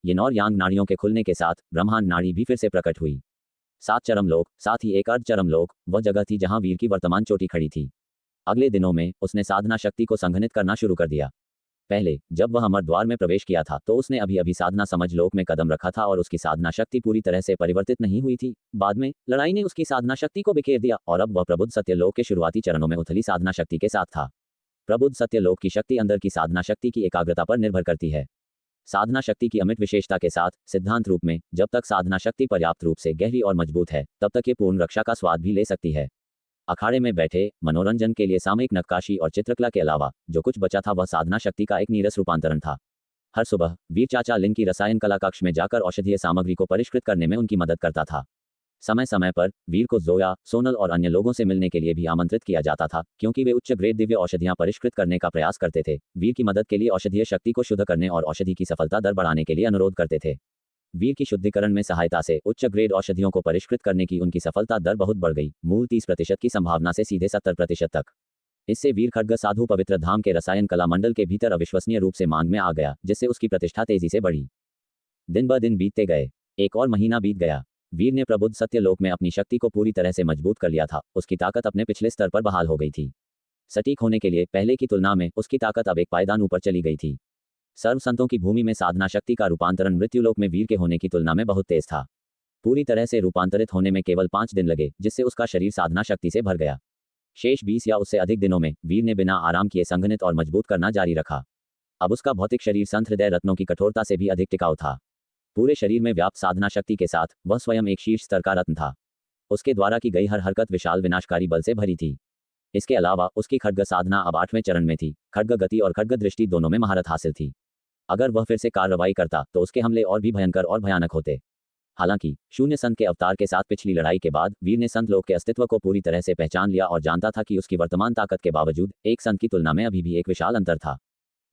S2: ये 9 यांग नाड़ियों के खुलने के साथ ब्रह्मांड नाड़ी भी फिर से प्रकट हुई। 7 चरम लोक, साथ ही एक अर्ध चरम लोक, वह जगह थी जहां वीर की वर्तमान चोटी खड़ी थी। अगले दिनों में उसने साधना शक्ति को संघनित करना शुरू कर दिया। पहले जब वह अमर द्वार में प्रवेश किया था तो उसने अभी अभी साधना समझ लोक में कदम रखा था और उसकी साधना शक्ति पूरी तरह से परिवर्तित नहीं हुई थी। बाद में लड़ाई ने उसकी साधना शक्ति को बिखेर दिया और अब वह प्रबुद्ध सत्यलोक के शुरुआती चरणों में उथली साधना शक्ति के साथ था। प्रबुद्ध सत्यलोक की शक्ति अंदर की साधना शक्ति की एकाग्रता पर निर्भर करती है। साधना शक्ति की अमिट विशेषता के साथ सिद्धांत रूप में, जब तक साधना शक्ति पर्याप्त रूप से गहरी और मजबूत है, तब तक ये पूर्ण रक्षा का स्वाद भी ले सकती है। अखाड़े में बैठे मनोरंजन के लिए सामयिक नक्काशी और चित्रकला के अलावा जो कुछ बचा था वह साधना शक्ति का एक नीरस रूपांतरण था। हर सुबह वीर चाचा लिन की रसायन कला कक्ष में जाकर औषधीय सामग्री को परिष्कृत करने में उनकी मदद करता था। समय समय पर वीर को जोया, सोनल और अन्य लोगों से मिलने के लिए भी आमंत्रित किया जाता था, क्योंकि वे उच्च ग्रेड दिव्य औषधियां परिष्कृत करने का प्रयास करते थे। वीर की मदद के लिए औषधीय शक्ति को शुद्ध करने और औषधि की सफलता दर बढ़ाने के लिए अनुरोध करते थे। वीर की शुद्धिकरण में सहायता से उच्च ग्रेड औषधियों को परिष्कृत करने की उनकी सफलता दर बहुत बढ़ गई, मूल 30% की संभावना से सीधे 70% तक। इससे वीर खड्ग साधु पवित्र धाम के रसायन कला मंडल के भीतर अविश्वसनीय रूप से मांग में आ गया, जिससे उसकी प्रतिष्ठा तेजी से बढ़ी। दिन ब दिन बीतते गए। एक और महीना बीत गया। वीर ने प्रबुद्ध सत्यलोक में अपनी शक्ति को पूरी तरह से मजबूत कर लिया था। उसकी ताकत अपने पिछले स्तर पर बहाल हो गई थी। सटीक होने के लिए पहले की तुलना में उसकी ताकत अब एक पायदान ऊपर चली गई थी। सर्व संतों की भूमि में साधना शक्ति का रूपांतरण मृत्युलोक में वीर के होने की तुलना में बहुत तेज था। पूरी तरह से रूपांतरित होने में केवल 5 दिन लगे, जिससे उसका शरीर साधना शक्ति से भर गया। शेष 20 या उससे अधिक दिनों में वीर ने बिना आराम किए संघनित और मजबूत करना जारी रखा। अब उसका भौतिक शरीर संत हृदय रत्नों की कठोरता से भी अधिक टिकाऊ था। पूरे शरीर में व्याप्त साधना शक्ति के साथ वह स्वयं एक शीर्ष स्तर का रत्न था। उसके द्वारा की गई हर हरकत विशाल विनाशकारी बल से भरी थी। इसके अलावा उसकी खड्ग साधना अब 8वें चरण में थी। खड्ग गति और खड्ग दृष्टि दोनों में महारत हासिल थी। अगर वह फिर से कार्रवाई करता तो उसके हमले और भी भयंकर और भयानक होते। हालांकि शून्य संत के अवतार के साथ पिछली लड़ाई के बाद वीर ने संत लोक के अस्तित्व को पूरी तरह से पहचान लिया और जानता था कि उसकी वर्तमान ताकत के बावजूद एक संत की तुलना में अभी भी एक विशाल अंतर था।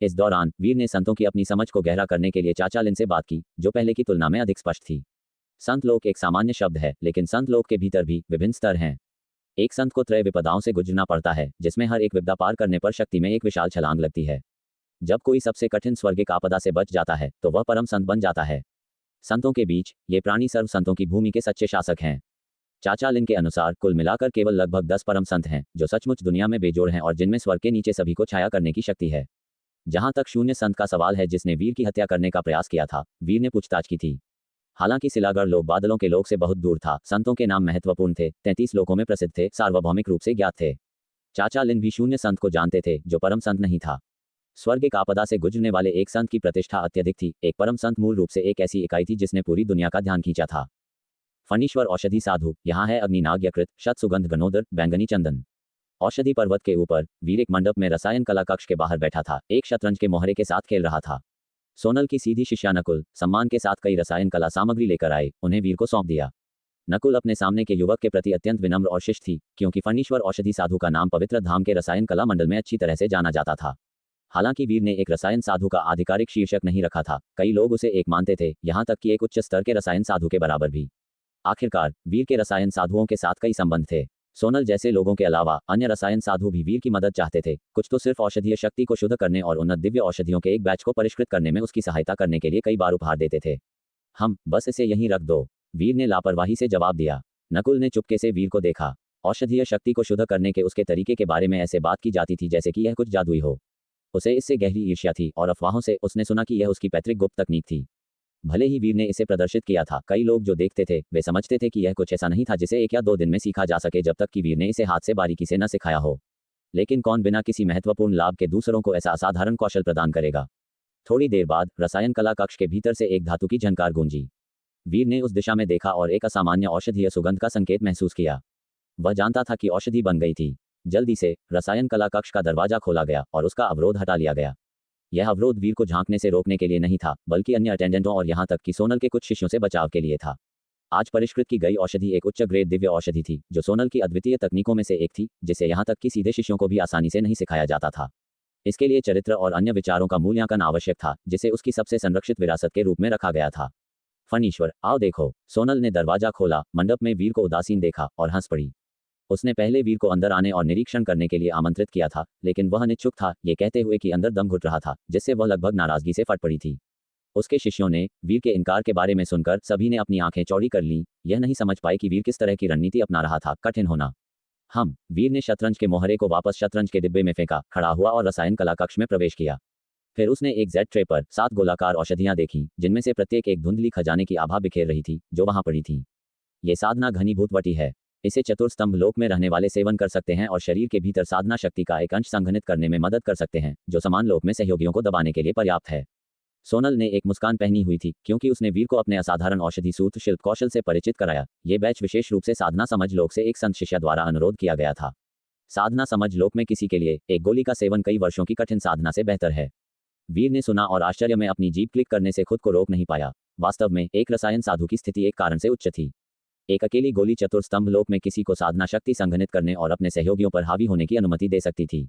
S2: इस दौरान वीर ने संतों की अपनी समझ को गहरा करने के लिए चाचा लिन से बात की, जो पहले की तुलना में अधिक स्पष्ट थी। संत लोक एक सामान्य शब्द है, लेकिन संत लोक के भीतर भी विभिन्न स्तर हैं। एक संत को त्रय विपदाओं से गुजरना पड़ता है, जिसमें हर एक विपदा पार करने पर शक्ति में एक विशाल छलांग लगती है। जब कोई सबसे कठिन स्वर्गिक आपदा से बच जाता है तो वह परम संत बन जाता है। संतों के बीच ये प्राणी सर्व संतों की भूमि के सच्चे शासक हैं। चाचा लिन के अनुसार कुल मिलाकर केवल लगभग 10 परम संत हैं, जो सचमुच दुनिया में बेजोड़ हैं और जिनमें स्वर्ग के नीचे सभी को छाया करने की शक्ति है। जहां तक शून्य संत का सवाल है, जिसने वीर की हत्या करने का प्रयास किया था, वीर ने पूछताछ की थी। हालांकि सिलागढ़ लोक बादलों के लोक से बहुत दूर था। संतों के नाम महत्वपूर्ण थे, 33 लोकों में प्रसिद्ध थे, सार्वभौमिक रूप से ज्ञात थे। चाचा लिन भी शून्य संत को जानते थे, जो परम संत नहीं था। स्वर्गिक आपदा से गुजरने वाले एक संत की प्रतिष्ठा अत्यधिक थी। एक परम संत मूल रूप से एक ऐसी इकाई थी जिसने पूरी दुनिया का ध्यान खींचा था। फणीश्वर औषधि साधु। यहाँ है अग्निनाग यकृत, शत सुगंध गनोदर, बैंगनी चंदन। औषधि पर्वत के ऊपर वीर एक मंडप में रसायन कला कक्ष के बाहर बैठा था, एक शतरंज के मोहरे के साथ खेल रहा था। सोनल की सीधी शिष्या नकुल सम्मान के साथ कई रसायन कला सामग्री लेकर आए, उन्हें वीर को सौंप दिया। नकुल अपने सामने के युवक के प्रति अत्यंत विनम्र और शिष्ट थी, क्योंकि फणीश्वर औषधि साधु का नाम पवित्र धाम के रसायन कला मंडल में अच्छी तरह से जाना जाता था। हालांकि वीर ने एक रसायन साधु का आधिकारिक शीर्षक नहीं रखा था, कई लोग उसे एक मानते थे, यहाँ तक कि एक उच्च स्तर के रसायन साधु के बराबर भी। आखिरकार वीर के रसायन साधुओं के साथ कई संबंध थे। सोनल जैसे लोगों के अलावा अन्य रसायन साधु भी वीर की मदद चाहते थे, कुछ तो सिर्फ औषधीय शक्ति को शुद्ध करने और उन्नत दिव्य औषधियों के एक बैच को परिष्कृत करने में उसकी सहायता करने के लिए कई बार उपहार देते थे। हम बस इसे यहीं रख दो, वीर ने लापरवाही से जवाब दिया। नकुल ने चुपके से वीर को देखा। औषधीय शक्ति को शुद्ध करने के उसके तरीके के बारे में ऐसे बात की जाती थी जैसे कि यह कुछ जादुई हो। उसे इससे गहरी ईर्ष्या थी और अफवाहों से उसने सुना कि यह उसकी पैतृक गुप्त तकनीक थी। भले ही वीर ने इसे प्रदर्शित किया था, कई लोग जो देखते थे वे समझते थे कि यह कुछ ऐसा नहीं था जिसे 1 या 2 दिन में सीखा जा सके, जब तक कि वीर ने इसे हाथ से बारीकी से न सिखाया हो। लेकिन कौन बिना किसी महत्वपूर्ण लाभ के दूसरों को ऐसा असाधारण कौशल प्रदान करेगा? थोड़ी देर बाद रसायन कला कक्ष के भीतर से एक धातु की झनकार गूंजी। वीर ने उस दिशा में देखा और एक असामान्य औषधीय सुगंध का संकेत महसूस किया। वह जानता था कि औषधि बन गई थी। जल्दी से रसायन कला कक्ष का दरवाजा खोला गया और उसका अवरोध हटा लिया गया। यह अवरोध वीर को झांकने से रोकने के लिए नहीं था, बल्कि अन्य अटेंडेंटों और यहां तक कि सोनल के कुछ शिष्यों से बचाव के लिए था। आज परिष्कृत की गई औषधि एक उच्च ग्रेड दिव्य औषधि थी, जो सोनल की अद्वितीय तकनीकों में से एक थी, जिसे यहां तक कि सीधे शिष्यों को भी आसानी से नहीं सिखाया जाता था। इसके लिए चरित्र और अन्य विचारों का मूल्यांकन आवश्यक था, जिसे उसकी सबसे संरक्षित विरासत के रूप में रखा गया था। फणीश्वर, आओ देखो। सोनल ने दरवाजा खोला, मंडप में वीर को उदासीन देखा और हंस पड़ी। उसने पहले वीर को अंदर आने और निरीक्षण करने के लिए आमंत्रित किया था, लेकिन वह अनिच्छुक था, ये कहते हुए कि अंदर दम घुट रहा था, जिससे वह लगभग नाराजगी से फट पड़ी थी। उसके शिष्यों ने वीर के इनकार के बारे में सुनकर सभी ने अपनी आंखें चौड़ी कर लीं, यह नहीं समझ पाए कि वीर किस तरह की रणनीति अपना रहा था। कठिन होना। वीर ने शतरंज के मोहरे को वापस शतरंज के डिब्बे में फेंका, खड़ा हुआ और रसायन कला कक्ष में प्रवेश किया। फिर उसने एक जेड ट्रे पर 7 गोलाकार औषधियां देखी, जिनमें से प्रत्येक एक धुंधली खजाने की आभा बिखेर रही थी, जो वहां पड़ी थी। ये साधना घनीभूत वटी है। इसे चतुर्स्तंभ लोक में रहने वाले सेवन कर सकते हैं और शरीर के भीतर साधना शक्ति का एक अंश संघनित करने में मदद कर सकते हैं, जो समान लोक में सहयोगियों को दबाने के लिए पर्याप्त है। सोनल ने एक मुस्कान पहनी हुई थी, क्योंकि उसने वीर को अपने असाधारण औषधि सूत्र शिल्प कौशल से परिचित कराया। ये बैच विशेष रूप से साधना समझ लोक से एक संत शिष्य द्वारा अनुरोध किया गया था। साधना समझ लोक में किसी के लिए एक गोली का सेवन कई वर्षों की कठिन साधना से बेहतर है। वीर ने सुना और आश्चर्य में अपनी जीभ क्लिक करने से खुद को रोक नहीं पाया। वास्तव में एक रसायन साधु की स्थिति एक कारण से उच्च थी। एक अकेली गोली चतुर्स्तंभ लोक में किसी को साधना शक्ति संघनित करने और अपने सहयोगियों पर हावी होने की अनुमति दे सकती थी।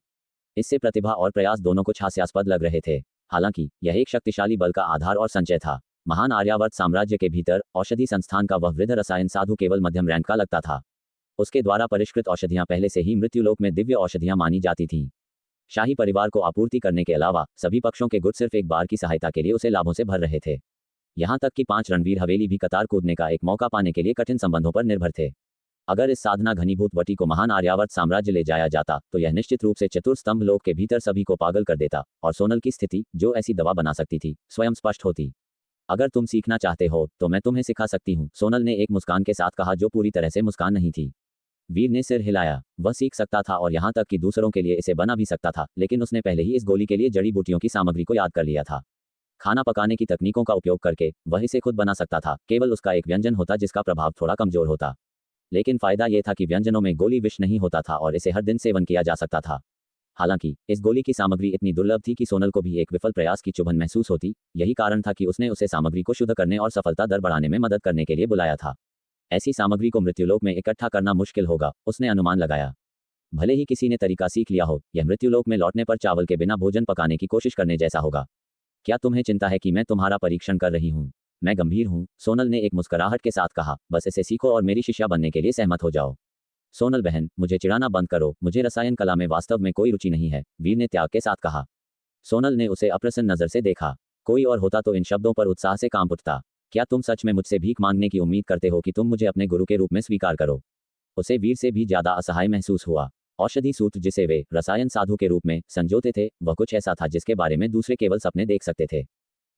S2: इससे प्रतिभा और प्रयास दोनों कुछ हास्यास्पद लग रहे थे। हालांकि यह एक शक्तिशाली बल का आधार और संचय था। महान आर्यावर्त साम्राज्य के भीतर औषधि संस्थान का वह वृद्ध रसायन साधु केवल मध्यम रैंक का लगता था। उसके द्वारा परिष्कृत औषधियां पहले से ही मृत्युलोक में दिव्य औषधियां मानी जाती थीं। शाही परिवार को आपूर्ति करने के अलावा सभी पक्षों के गुट सिर्फ एक बार की सहायता के लिए उसे लाभों से भर रहे थे। यहाँ तक कि 5 रणवीर हवेली भी कतार कूदने का एक मौका पाने के लिए कठिन संबंधों पर निर्भर थे। अगर इस साधना घनीभूत वटी को महान आर्यावर्त साम्राज्य ले जाया जाता तो यह निश्चित रूप से चतुर्स्तंभ लोक के भीतर सभी को पागल कर देता और सोनल की स्थिति, जो ऐसी दवा बना सकती थी, स्वयं स्पष्ट होती। अगर तुम सीखना चाहते हो तो मैं तुम्हें सिखा सकती हूँ, सोनल ने एक मुस्कान के साथ कहा जो पूरी तरह से मुस्कान नहीं थी। वीर ने सिर हिलाया। वह सीख सकता था और यहाँ तक कि दूसरों के लिए इसे बना भी सकता था, लेकिन उसने पहले ही इस गोली के लिए जड़ी बूटियों की सामग्री को याद कर लिया था। खाना पकाने की तकनीकों का उपयोग करके वह इसे खुद बना सकता था, केवल उसका एक व्यंजन होता जिसका प्रभाव थोड़ा कमजोर होता। लेकिन फायदा यह था कि व्यंजनों में गोली विष नहीं होता था और इसे हर दिन सेवन किया जा सकता था। हालांकि इस गोली की सामग्री इतनी दुर्लभ थी कि सोनल को भी एक विफल प्रयास की चुभन महसूस होती। यही कारण था कि उसने उसे सामग्री को शुद्ध करने और सफलता दर बढ़ाने में मदद करने के लिए बुलाया था। ऐसी सामग्री को मृत्युलोक में इकट्ठा करना मुश्किल होगा, उसने अनुमान लगाया। भले ही किसी ने तरीका सीख लिया हो, यह मृत्युलोक में लौटने पर चावल के बिना भोजन पकाने की कोशिश करने जैसा होगा। क्या तुम्हें चिंता है कि मैं तुम्हारा परीक्षण कर रही हूँ? मैं गंभीर हूँ, सोनल ने एक मुस्कुराहट के साथ कहा। बस इसे सीखो और मेरी शिष्या बनने के लिए सहमत हो जाओ। सोनल बहन, मुझे चिढ़ाना बंद करो, मुझे रसायन कला में वास्तव में कोई रुचि नहीं है, वीर ने त्याग के साथ कहा। सोनल ने उसे अप्रसन्न नजर से देखा। कोई और होता तो इन शब्दों पर उत्साह से कांप उठता। क्या तुम सच में मुझसे भीख मांगने की उम्मीद करते हो कि तुम मुझे अपने गुरु के रूप में स्वीकार करो? उसे वीर से भी ज्यादा असहाय महसूस हुआ। औषधि सूत्र जिसे वे रसायन साधु के रूप में संजोते थे, वह कुछ ऐसा था जिसके बारे में दूसरे केवल सपने देख सकते थे।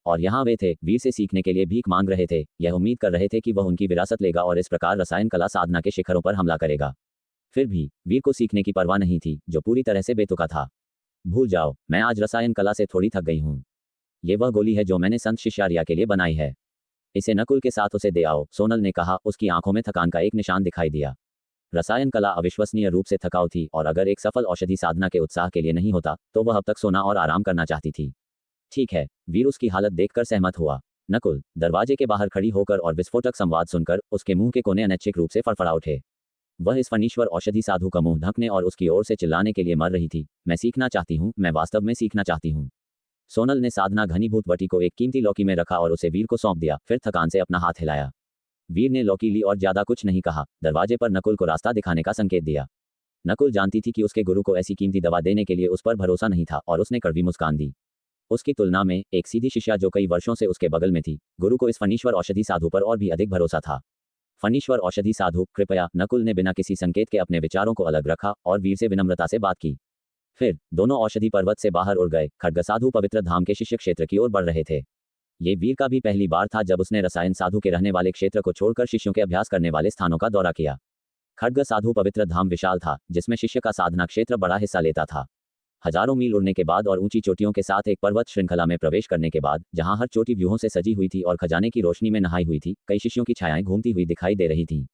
S2: और यहाँ वे थे, वीर से सीखने के लिए भीख मांग रहे थे, यह उम्मीद कर रहे थे कि वह उनकी विरासत लेगा और इस प्रकार रसायन कला साधना के शिखरों पर हमला करेगा। फिर भी वीर को सीखने की परवाह नहीं थी, जो पूरी तरह से बेतुका था। भूल जाओ, मैं आज रसायन कला से थोड़ी थक गई हूँ। ये वह गोली है जो मैंने संत शिष्यारिया के लिए बनाई है। इसे नकुल के साथ उसे दे आओ, सोनल ने कहा। उसकी आंखों में थकान का एक निशान दिखाई दिया। रसायन कला अविश्वसनीय रूप से थकाऊ थी और अगर एक सफल औषधि साधना के उत्साह के लिए नहीं होता तो वह अब तक सोना और आराम करना चाहती थी। ठीक है, वीर उसकी हालत देखकर सहमत हुआ। नकुल दरवाजे के बाहर खड़ी होकर और विस्फोटक संवाद सुनकर उसके मुंह के कोने अनैच्छिक रूप से फड़फड़ा उठे। वह इस फनीश्वर औषधि साधु का मुंह ढकने और उसकी ओर से चिल्लाने के लिए मर रही थी। मैं सीखना चाहती हूँ, मैं वास्तव में सीखना चाहती हूँ। सोनल ने साधना घनीभूत वटी को एक कीमती लौकी में रखा और उसे वीर को सौंप दिया, फिर थकान से अपना हाथ हिलाया। वीर ने लौकी ली और ज्यादा कुछ नहीं कहा, दरवाजे पर नकुल को रास्ता दिखाने का संकेत दिया। नकुल जानती थी कि उसके गुरु को ऐसी कीमती दवा देने के लिए उस पर भरोसा नहीं था और उसने कड़वी मुस्कान दी। उसकी तुलना में एक सीधी शिष्या जो कई वर्षों से उसके बगल में थी, गुरु को इस फनीश्वर औषधि साधु पर और भी अधिक भरोसा था। फनीश्वर औषधि साधु, कृपया, नकुल ने बिना किसी संकेत के अपने विचारों को अलग रखा और वीर से विनम्रता से बात की। फिर दोनों औषधि पर्वत से बाहर उड़ गए। खड्ग साधु पवित्र धाम के शिष्य क्षेत्र की ओर बढ़ रहे थे। ये वीर का भी पहली बार था जब उसने रसायन साधु के रहने वाले क्षेत्र को छोड़कर शिष्यों के अभ्यास करने वाले स्थानों का दौरा किया। खड्ग साधु पवित्र धाम विशाल था, जिसमें शिष्य का साधना क्षेत्र बड़ा हिस्सा लेता था। हजारों मील उड़ने के बाद और ऊंची चोटियों के साथ एक पर्वत श्रृंखला में प्रवेश करने के बाद, जहां हर चोटी व्यूहों से सजी हुई थी और खजाने की रोशनी में नहाई हुई थी, कई शिष्यों की छायाएं घूमती हुई दिखाई दे रही थीं।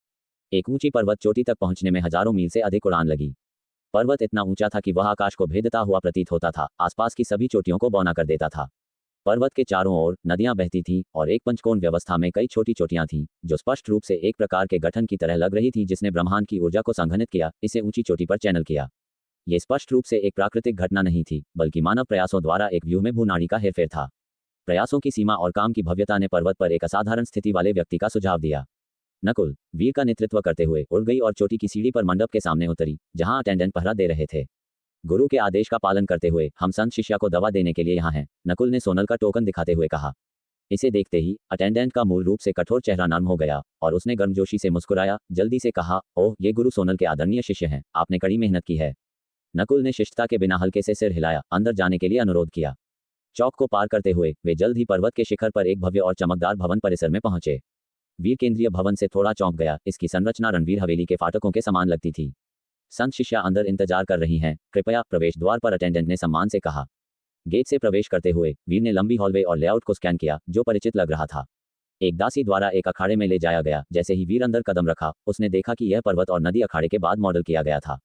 S2: एक ऊंची पर्वत चोटी तक पहुंचने में हजारों मील से अधिक उड़ान लगी। पर्वत इतना ऊंचा था कि वह आकाश को भेदता हुआ प्रतीत होता था, आसपास की सभी चोटियों को बौना कर देता था। पर्वत के चारों ओर नदियां बहती थीं और एक पंचकोण व्यवस्था में कई छोटी चोटियां थीं, जो स्पष्ट रूप से एक प्रकार के गठन की तरह लग रही थी जिसने ब्रह्मांड की ऊर्जा को संघनित किया, इसे ऊंची चोटी पर चैनल किया। ये स्पष्ट रूप से एक प्राकृतिक घटना नहीं थी, बल्कि मानव प्रयासों द्वारा एक व्यूह में भूनाड़ी का हेरफेर था। प्रयासों की सीमा और काम की भव्यता ने पर्वत पर एक असाधारण स्थिति वाले व्यक्ति का सुझाव दिया। नकुल वीर का नेतृत्व करते हुए उड़ गई और चोटी की सीढ़ी पर मंडप के सामने उतरी, जहां अटेंडेंट पहरा दे रहे थे। गुरु के आदेश का पालन करते हुए हम संत शिष्या को दवा देने के लिए यहाँ हैं, नकुल ने सोनल का टोकन दिखाते हुए कहा। इसे देखते ही अटेंडेंट का मूल रूप से कठोर चेहरा नर्म हो गया और उसने गर्मजोशी से मुस्कुराया, जल्दी से कहा, ओह, ये गुरु सोनल के आदरणीय शिष्य हैं, आपने कड़ी मेहनत की है। नकुल ने शिष्टता के बिना हल्के से सिर हिलाया, अंदर जाने के लिए अनुरोध किया। चौक को पार करते हुए वे जल्द ही पर्वत के शिखर पर एक भव्य और चमकदार भवन परिसर में पहुंचे। वीर केंद्रीय भवन से थोड़ा चौंक गया, इसकी संरचना रणवीर हवेली के फाटकों के समान लगती थी। संत शिष्या अंदर इंतजार कर रही हैं, कृपया, प्रवेश द्वार पर अटेंडेंट ने सम्मान से कहा। गेट से प्रवेश करते हुए वीर ने लंबी हॉलवे और लेआउट को स्कैन किया, जो परिचित लग रहा था। एक दासी द्वारा एक अखाड़े में ले जाया गया। जैसे ही वीर अंदर कदम रखा, उसने देखा कि यह पर्वत और नदी अखाड़े के बाद मॉडल किया गया था।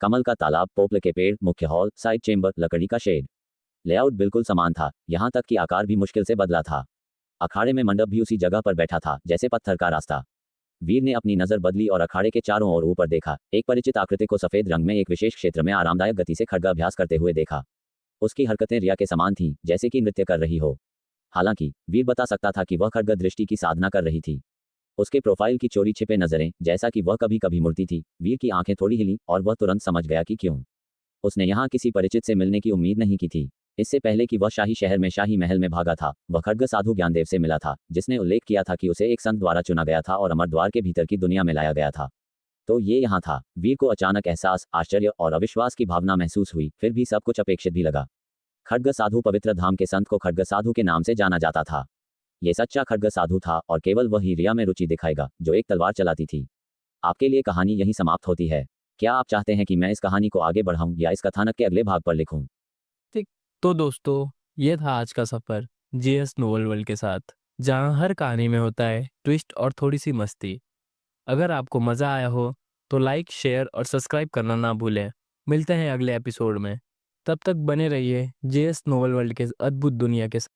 S2: कमल का तालाब, पोपल के पेड़, मुख्य हॉल, साइड चेंबर, लकड़ी का शेड। लेआउट बिल्कुल समान था, यहाँ तक कि आकार भी मुश्किल से बदला था। अखाड़े में मंडप भी उसी जगह पर बैठा था, जैसे पत्थर का रास्ता। वीर ने अपनी नजर बदली और अखाड़े के चारों ओर ऊपर देखा। एक परिचित आकृति को सफेद रंग में एक विशेष क्षेत्र में आरामदायक गति से खड्ग अभ्यास करते हुए देखा। उसकी हरकतें रिया के समान थीं, जैसे कि नृत्य कर रही हो। हालांकि वीर बता सकता था कि वह खड्ग दृष्टि की साधना कर रही थी। उसके प्रोफाइल की चोरी छिपे नजरें, जैसा कि वह कभी कभी मुड़ती थी। वीर की आंखें थोड़ी हिली और वह तुरंत समझ गया कि क्यों। उसने यहाँ किसी परिचित से मिलने की उम्मीद नहीं की थी। इससे पहले कि वह शाही शहर में शाही महल में भागा था, वह खड्ग साधु ज्ञानदेव से मिला था, जिसने उल्लेख किया था कि उसे एक संत द्वारा चुना गया था और अमर द्वार के भीतर की दुनिया में लाया गया था। तो ये यहाँ था। वीर को अचानक एहसास, आश्चर्य और अविश्वास की भावना महसूस हुई, फिर भी सब कुछ अपेक्षित भी लगा। खड्ग साधु पवित्र धाम के संत को खड्ग साधु के नाम से जाना जाता था। ये सच्चा खड्ग साधु था और केवल वही रिया में रुचि दिखाएगा जो एक तलवार चलाती थी। आपके लिए कहानी यहीं समाप्त होती है। क्या आप चाहते हैं कि मैं इस कहानी को आगे बढ़ाऊं या इस कथानक के अगले भाग पर लिखूं?
S1: ठीक। तो दोस्तों, ये था आज का सफ़र जेएस नोवेल वर्ल्ड के साथ, जहाँ हर कहानी में होता है ट्विस्ट और थोड़ी सी मस्ती। अगर आपको मज़ा आया हो तो लाइक, शेयर और सब्सक्राइब करना ना भूलें। मिलते हैं अगले एपिसोड में। तब तक बने रहिए जेएस नोवेल वर्ल्ड के अद्भुत दुनिया के साथ।